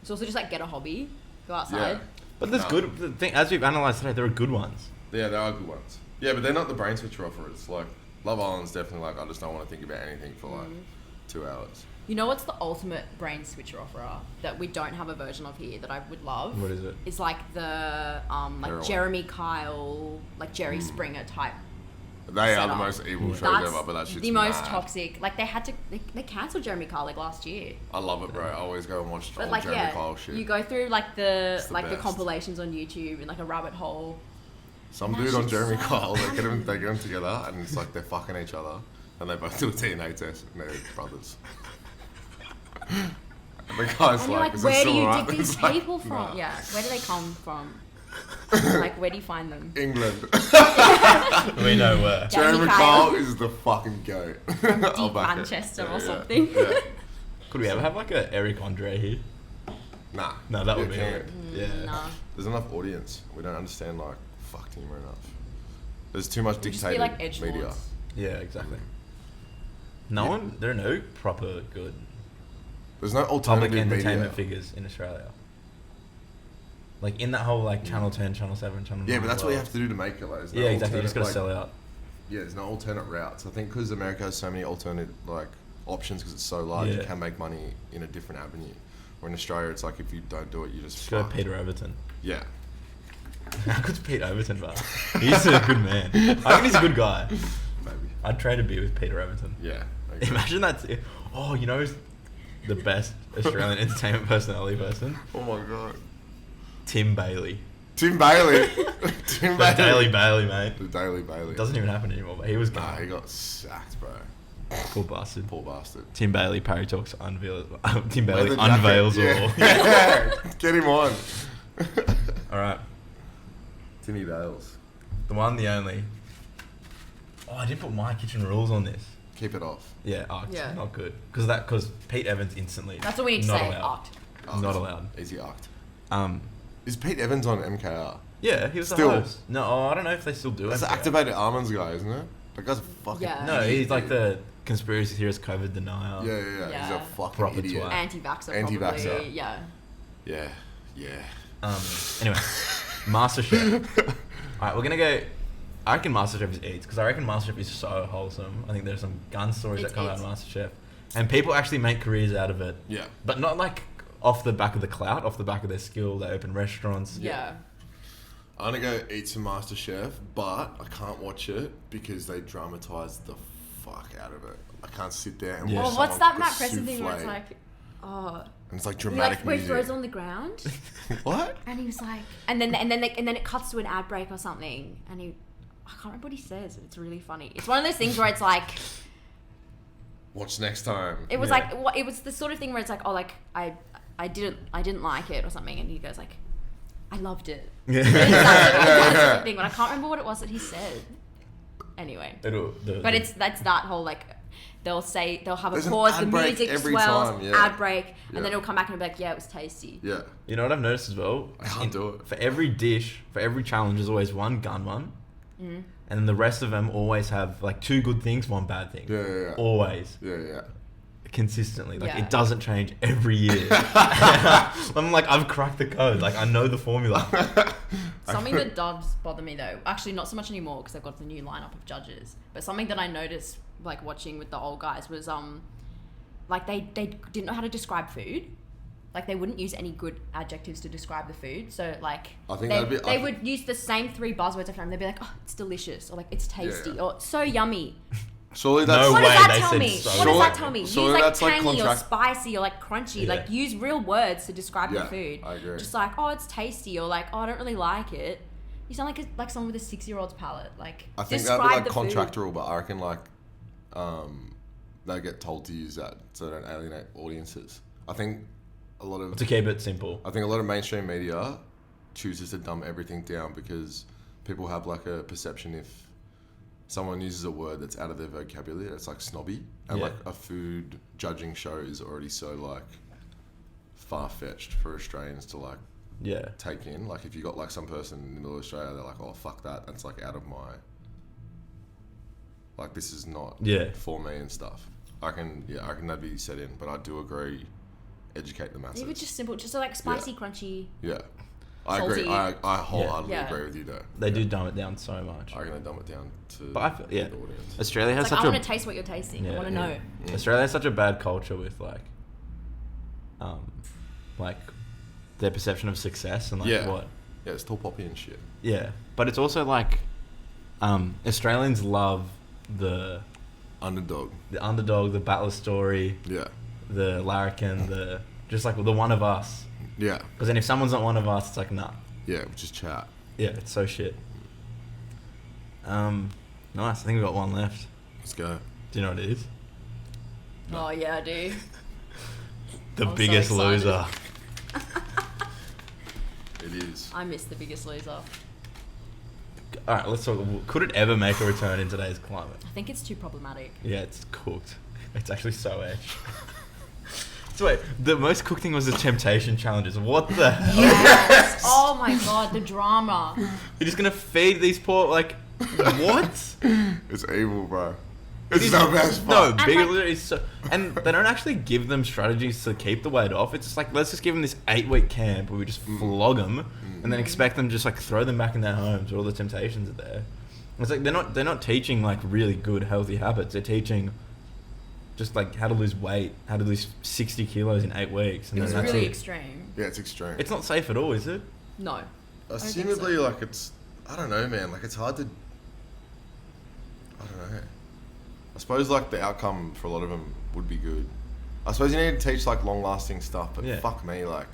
It's also just like get a hobby, go outside. Yeah. But there's No. good. The thing, as we've analysed today, there are good ones. Yeah, there are good ones. Yeah, but they're not the brain switcher offer. It's like Love Island's definitely like I just don't want to think about anything for like 2 hours. You know what's the ultimate brain switcher offerer that we don't have a version of here that I would love? What is it? It's like the like Heroin. Jeremy Kyle, like Jerry Springer type. They are Set the up. most evil shows That's ever, but that shit's the most mad. toxic. Like they had to, they cancelled Jeremy Kyle like last year. I love it, bro. I always go and watch But old like Jeremy yeah, Kyle shit. you go through like the It's the like the best. compilations on YouTube in like a rabbit hole. Some That dude on shit's Jeremy so Kyle, they funny. get them together, and it's like they're fucking each other, and they both do a DNA test, and they're brothers. And the guy's And you're like, "Is this where do still you right?" dig these It's like, people from? "Nah." Yeah, where do they come from? Like, where do you find them? England. We know where. Jeremy Jeremy Kyle. Kyle is the fucking goat. I'll Deep back it. Manchester Yeah, or yeah, something. Yeah. Could we ever have like a Eric Andre here? Nah. No, that you would be can't. it. Yeah. Nah. There's enough audience. We don't understand like fuck humor enough. There's too much It'd just be dictated like edgelords. media. Yeah, exactly. No Yeah. one, there are no proper good There's no public alternative entertainment media. figures in Australia. Like in that whole like Channel 10, Channel 7, Channel 9. Yeah, but that's what you world. have to do to make it. Like, there's no Yeah, exactly. You just alternate, gotta like, sell out. Yeah, there's no alternate routes. I think because America has so many alternate like options because it's so large, you Yeah. can make money in a different avenue. Where in Australia, it's like if you don't do it, you just Just go fucked. Peter Overton. Yeah. How good's Pete Overton, but he's a good man. I think he's a good guy. Maybe. I'd trade a beer with Peter Overton. Yeah. I agree. Imagine that's it. Oh, you know who's the best Australian entertainment personality person? Oh my god. Tim Bailey. Tim Bailey. Tim The Bailey. Daily Bailey, mate. The Daily Bailey. It doesn't even happen anymore, but he was Nah, gone. he got sacked, bro. Cool bastard. Poor bastard. Tim Bailey, Parry Talks unveils. Tim Wear Bailey the jacket. unveils all. Yeah. Yeah. Get him on. All right, Timmy Bales. the one, the only. Oh, I didn't put my kitchen rules on this. Keep it off. Yeah, it's Yeah. not good because Pete Evans instantly. That's what we need to not say. allowed. Art. Not allowed. Easy arced. Um, Is Pete Evans on MKR? yeah, he was Still. the host. No, I don't know if they still do it. That's the activated almonds guy, isn't it? That guy's a fucking Yeah. No, he's like the conspiracy theorist, COVID denier. Yeah. He's a Yeah. fucking Proper idiot. twat. Anti-vaxxer. Anti-vaxxer. Probably. Yeah. Yeah. Anyway, MasterChef. All right, we're gonna go. I reckon MasterChef is eats because I reckon MasterChef is so wholesome. I think there's some gun stories It's that come out eats. of MasterChef, and people actually make careers out of it. Yeah. But not like off the back of the clout, off the back of their skill. They open restaurants. Yeah. I'm gonna go eat some MasterChef, but I can't watch it because they dramatise the fuck out of it. I can't sit there and Yeah. watch Well, what's someone that Matt cook a Preston thing where it's souffle. like, oh, And it's like he dramatic like where he music. throws on the ground, What? and he was like, and then it cuts to an ad break or something, and I can't remember what he says. It's really funny. It's one of those things where it's like, Watch next time. it was Yeah. like, what it was the sort of thing where it's like, oh, like I didn't like it or something, and he goes like, I loved it. Yeah. It's that sort of thing, but I can't remember what it was that he said. Anyway, but that's that whole like. They'll have There's a an pause, the ad break music every swells, time, yeah. ad break, and Yeah. then it'll come back and be like, yeah, it was tasty. Yeah. You know what I've noticed as well? I can't do it. For every dish, for every challenge, there's always one gun one. Mm. And then the rest of them always have like two good things, one bad thing. Yeah. Always. Yeah. Consistently. Like Yeah. it doesn't change every year. I'm like, I've cracked the code. Like I know the formula. Something that does bother me though, actually not so much anymore because they've got the new lineup of judges, but something that I noticed like watching with the old guys was like they didn't know how to describe food. Like they wouldn't use any good adjectives to describe the food. So like I think that'd be- they would use the same three buzzwords every time. They'd be like, oh, it's delicious, or like it's tasty, Yeah. or so yummy. Surely that's No What way, does that they tell said me? so What does Surely- that tell me? surely Use like that's like tangy or contract- spicy or like crunchy. Yeah. Like use real words to describe your Yeah, food. I agree. Just like, oh, it's tasty, or like, oh, I don't really like it. You sound like someone with a 6-year-old's palate. Like I think describe that'd be like the contractual, but I reckon like they get told to use that so they don't alienate audiences. I think a lot of To keep it simple. mainstream media chooses to dumb everything down because people have like a perception if someone uses a word that's out of their vocabulary, it's like snobby. And Yeah. like a food judging show is already so like far-fetched for Australians to like Yeah. take in. Like if you got like some person in the middle of Australia, they're like, oh fuck that, that's like out of my, like this is not Yeah. for me and stuff. I reckon that'd be set in, but I do agree, educate the masses. Even just simple, just like spicy, crunchy. Yeah, I agree. Salty. I wholeheartedly Yeah. agree with you there. They do dumb it down so much. I reckon they dumb it down to But I feel, yeah, the audience. Australia has It's like such I a want to taste what you're tasting. I Yeah, want to yeah. know. Mm. Australia has such a bad culture with like their perception of success and like Yeah. what. Yeah, it's tall poppy and shit. Yeah, but it's also like Australians love the Underdog. underdog, the battler story, Yeah. the larrikin, the just like the one of us. Yeah. Because then if someone's not one of us, it's like nah. Yeah, which is chat. Yeah, it's so shit. Nice. I think we got one left. Let's go. Do you know what it is? No. Oh yeah, I do. The I'm so Biggest excited. Loser. It is. I miss The Biggest Loser. All right, let's talk. Could it ever make a return in today's climate? I think it's too problematic. Yeah, it's cooked. It's actually so edge. So wait, the most cooked thing was the temptation challenges. What the hell? Yes. Oh my god, the drama. You're just gonna feed these poor what? It's evil, bro. It's the best No, part. bigger is so, and they don't actually give them strategies to keep the weight off. It's just like, let's just give them this 8-week camp where we just flog them and then expect them to just like throw them back in their homes where all the temptations are there. It's like they're not teaching like really good healthy habits. They're teaching just like how to lose weight, how to lose 60 kilos in 8 weeks, and It's then that's really it. extreme. Yeah, it's extreme. It's not safe at all, is it? No. Assumedly, like it's, I don't know, man. Like it's hard to, I don't know. I suppose like the outcome for a lot of them would be good. I suppose you need to teach like long-lasting stuff, but Yeah. fuck me, like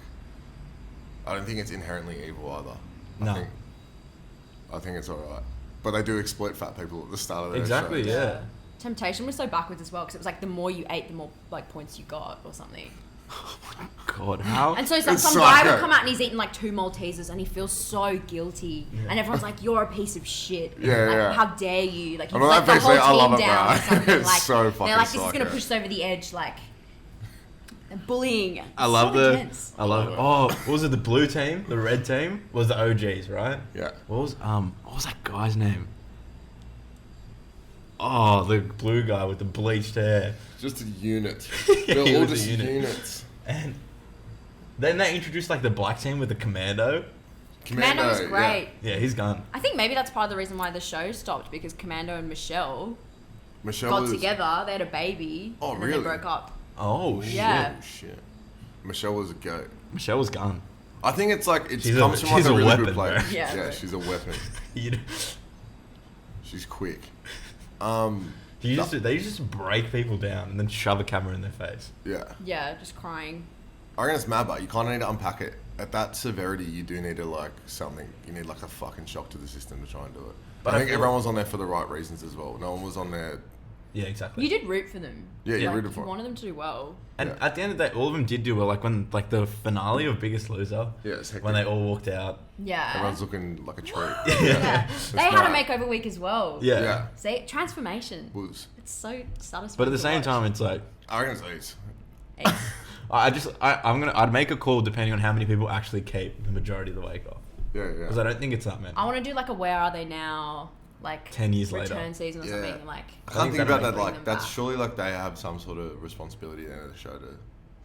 I don't think it's inherently evil either. No. I think it's alright. But they do exploit fat people at the start of their Exactly, shows. yeah. Temptation was so backwards as well because it was like the more you ate, the more like points you got or something. God, how? And so some It's guy psycho. would come out and he's eating like 2 Maltesers and he feels so guilty. Yeah. And everyone's like, you're a piece of shit. Yeah, like, yeah. How dare you? Like, you I'm not let the that whole piece, I love team it, down bro. or something. It's Like, so fucking they're like, this is going to psycho. push us over the edge. Like, they're bullying. I love so the. intense. I love. Oh, what was it? The blue team, the red team was the OGs, right? Yeah. What was that guy's name? Oh, the blue guy with the bleached hair. Just a unit. Yeah, They're he all was a just unit. units. And then they introduced like the black team with the commando. Commando was yeah. great. Yeah, he's gone. I think maybe that's part of the reason why the show stopped because Commando and Michelle Michelle got was, together. They had a baby. Oh, and then really? they broke up. Oh shit. Yeah. Oh, shit. Michelle was a goat. Michelle was gone. I think it's like it She's comes a- from like she's a a really weapon, good player. bro. Yeah, Yeah, bro. she's a weapon. You She's quick. they used to just break people down and then shove a camera in their face. Yeah. Yeah, just crying. I reckon it's mad, but you kind of need to unpack it. At that severity, you do need to like something. You need like a fucking shock to the system to try and do it. But But I I think feel- everyone was on there for the right reasons as well. No one was on there. Yeah, exactly. You did root for them. Yeah, you Like, rooted for You them. wanted them to do well. And Yeah. at the end of the day, all of them did do well. Like when like the finale of Biggest Loser, Yeah, it's hectic. when they all walked out. Yeah. Everyone's looking like a treat. Yeah. It's They had a mad. makeover week as well. Yeah. Yeah. See, transformation. Was. It's so satisfying. But at the to same watch. time, it's like I reckon it's Ace. Ace. I'd make a call depending on how many people actually keep the majority of the week off. Yeah, Because I don't think it's that many. I want to do like a Where Are They Now, like 10 years return later. season or Yeah. something. Like, I can't think that about might that. bring Like them that's back. surely like they have some sort of responsibility at the end of the show to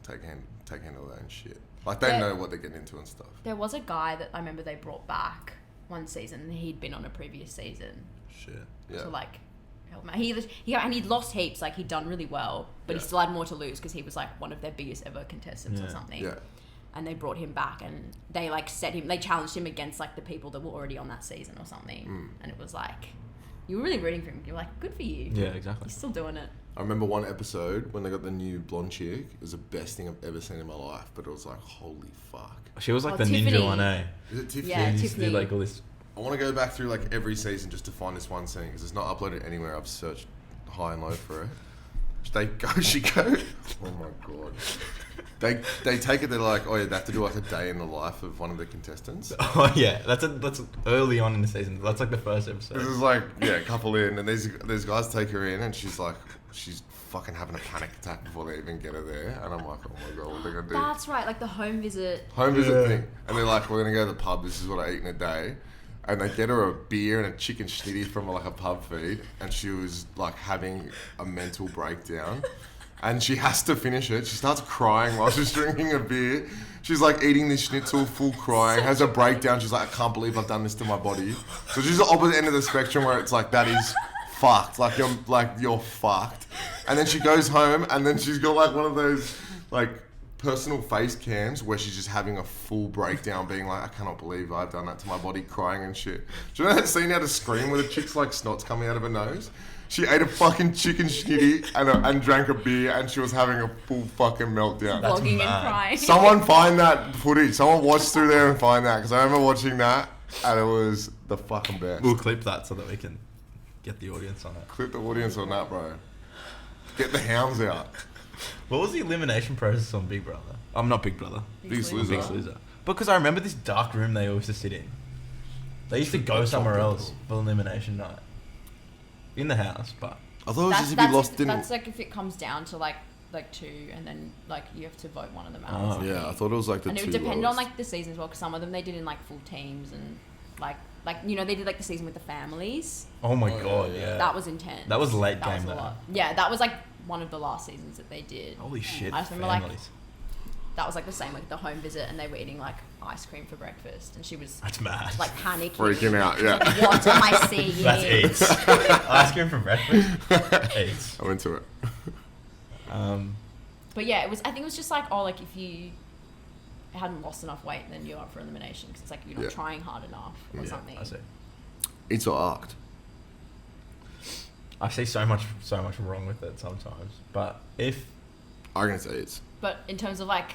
take handle their own shit. Like they Yeah. know what they're getting into and stuff. there was a guy that I remember they brought back one season, and he'd been on a previous season Shit. Yeah. to like help him out. And he'd lost heaps. Like he'd done really well, but he Yeah. still had more to lose because he was like one of their biggest ever contestants or Yeah. something. Yeah. And they brought him back, and they like they challenged him against like the people that were already on that season or something. And it was like, you were really rooting for him. You were like, good for you. Yeah, exactly. He's still doing it. I remember one episode when they got the new blonde chick. It was the best thing I've ever seen in my life. But it was like, holy fuck. She was like Oh, the Tiffany. ninja one, eh? Is it Tiffany? Yeah, She used to do Tiffany. like all this. I want to go back through like every season just to find this one scene because it's not uploaded anywhere. I've searched high and low for it. She go. Oh my god. They take it. They're like, oh yeah, they have to do like a day in the life of one of the contestants. Oh yeah, that's early on in the season. That's like the first episode. This is like a couple in, and these guys take her in, and she's fucking having a panic attack before they even get her there, and I'm like, oh my god, what are they gonna do? That's right, like the home visit. Home visit Yeah. thing, and they're like, we're gonna go to the pub. This is what I eat in a day. And they get her a beer and a chicken schnitty from like a pub feed, and she was like having a mental breakdown, and she has to finish it. She starts crying while she's drinking a beer. She's like eating this schnitzel, full crying, has a breakdown. She's like, I can't believe I've done this to my body. So she's the opposite end of the spectrum where it's like that is fucked, like you're fucked. And then she goes home, and then she's got like one of those like personal face cams where she's just having a full breakdown, being like, I cannot believe I've done that to my body, crying and shit. Do you know that scene out of Scream where the chick's like snot's coming out of her nose? She ate a fucking chicken schnitty and drank a beer, and she was having a full fucking meltdown. That's Vlogging and mad. crying. Someone find that footage. Someone watch through there and find that, because I remember watching that and it was the fucking best. We'll clip that so that we can get the audience on it. Clip the audience on that, bro. Get the hounds out. What was the elimination process on Big Brother? I'm not Big Brother. Biggest Loser. Biggest Loser. Because I remember this dark room they used to sit in. They used to go somewhere else for elimination night. In the house, but I thought it was just if you lost, didn't. That's like if it comes down to like like 2, and then like you have to vote one of them out. Oh. Or something. Yeah, I thought it was like the and it two would depend on lowest. like the season as well, because some of them they did in like full teams, and like you know they did like the season with the families. Oh my Oh, god, yeah, yeah. That was intense. That was late That game was a though. lot. Yeah, that was like one of the last seasons that they did. Holy shit, I just remember like families. that was like the same with the home visit, and they were eating like ice cream for breakfast, and she was That's mad. like panicking, Freaking out, She was yeah. like, what am I seeing? That's eats. Ice cream for breakfast. Eats. I'm into it. But yeah, it was. I think it was just like, oh, like if you hadn't lost enough weight, then you're up for elimination, because it's like you're not Yeah. trying hard enough or Yeah, something. I see. Eats or arced? I see so much wrong with it sometimes. But if I'm gonna say eats. But in terms of like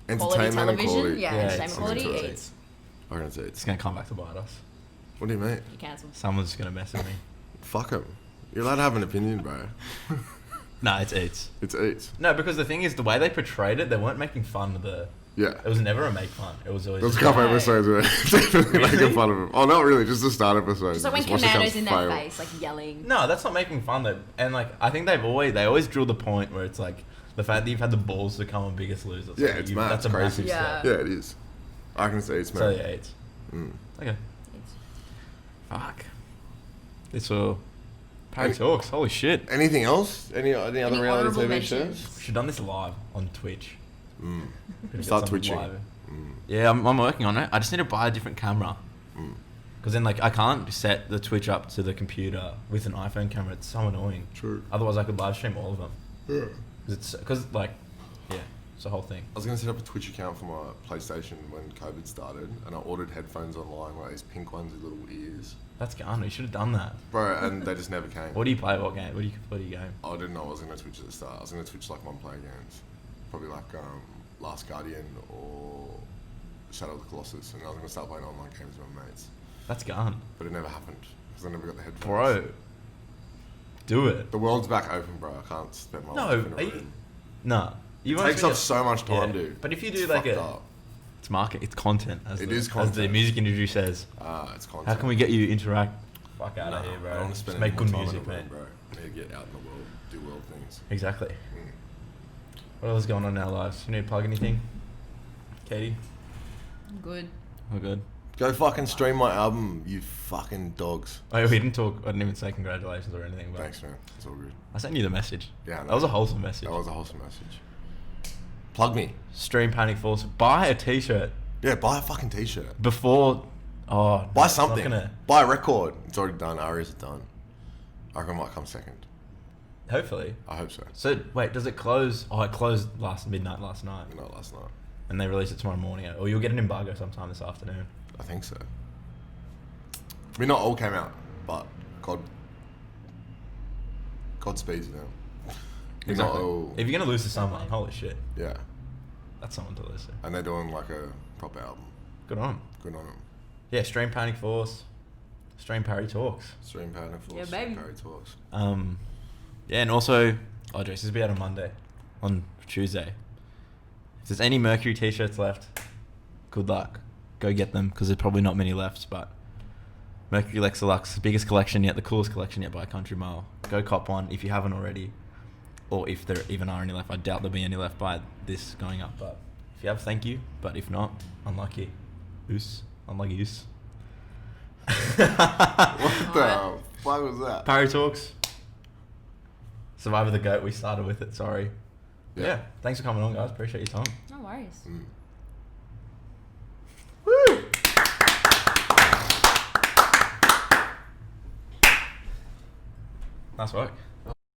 quality Entertainment and television, quality. yeah, Yeah, entertainment it's- quality, I'm into it. it's I'm gonna say it's eats. gonna come back to bite us, What do you mean? you cancelled. someone's gonna mess with me. Fuck him. You're allowed to have an opinion, bro. No, it's eats. It's eats. No, because the thing is, the way they portrayed it, they weren't making fun of the. Yeah. It was never a make fun. It was always. There's a just couple No. episodes where definitely Really? making fun of him. Oh, not really, just the start episode. Just like when watch the Commando's cunts in their fail. face, like yelling. No, that's not making fun though. And like, I think they always drill the point where it's like the fact that you've had the balls to become a Biggest Loser. Yeah, it's mad, That's a it's crazy. massive Yeah. step. Yeah, it is. I can say it's So man. yeah, it's Mm. okay. It's- Fuck. This all. Parry Any- talks. Holy shit. Anything else? Any other Any reality honourable TV mentions? shows? We should have done this live on Twitch. Mm. Could get Start something twitching. live. Mm. Yeah, I'm working on it. I just need to buy a different camera. Mm. Because then, like, I can't set the Twitch up to the computer with an iPhone camera. It's so annoying. True. Otherwise, I could live stream all of them. Yeah. Because, like, yeah, it's the whole thing. I was going to set up a Twitch account for my PlayStation when COVID started, and I ordered headphones online, like these pink ones with little ears. That's gone. You should have done that. Bro, and they just never came. What do you play? What game? What do you game? I didn't know I was going to Twitch at the start. I was going to Twitch like one-player games. Probably like Last Guardian or Shadow of the Colossus, and I was going to start playing online games with my mates. That's gone. But it never happened, because I never got the headphones. Bro. Do it. The world's back open, bro. I can't spend my No, life in a are you- room. No. You It won't takes be up a- so much time, Yeah. dude. But if you It's do like fucked a... up. It's market. It's content. As It the, is As the content. music industry says. It's content. How can we get you to interact? Fuck out Nah, of here, bro. I don't want to Just spend make any good more time music, in a room, man. bro. I need to get out in the world, do world things. Exactly. Mm. What else is going on in our lives? You need to plug anything? Katie? Good. We're good. Go fucking stream my album, you fucking dogs. Oh, we didn't talk. I didn't even say congratulations or anything. But Thanks, man. It's all good. I sent you the message. Yeah, I know. That was a wholesome message. That was a wholesome message. Plug me. Stream Panic Force. Buy a T-shirt Yeah, buy a fucking t-shirt. before. Oh, Buy it's not something. gonna- Buy a record. It's already done. Arias are done. I reckon it might come second. Hopefully. I hope so. So wait, does it close? Oh, it closed midnight last night, Not last night. and they release it tomorrow morning. Or you'll get an embargo sometime this afternoon. I think so. I mean, not all came out, but Godspeed to them. Not all, If you're gonna lose to someone, holy shit, yeah. that's someone to lose to. And they're doing like a proper album. Good on 'em. Good on them. Yeah, Stream Panic Force. Stream Parry Talks. Stream Panic Force. Yeah, baby. Parry Talks. Yeah, and also, oh, Jace, this will be out on Monday, on Tuesday. If there's any Mercury T-shirts left, good luck. Go get them, because there's probably not many left, but Mercury Lexilux, biggest collection yet, the coolest collection yet by a country mile. Go cop one if you haven't already, or if there even are any left. I doubt there'll be any left by this going up, but if you have, thank you. But if not, unlucky. Unlucky oos. What the fuck was that? Parry Talks. Survivor the Goat, we started with it, sorry. Yeah. Yeah, thanks for coming on, guys. Appreciate your time. No worries. Mm. Woo! Nice work.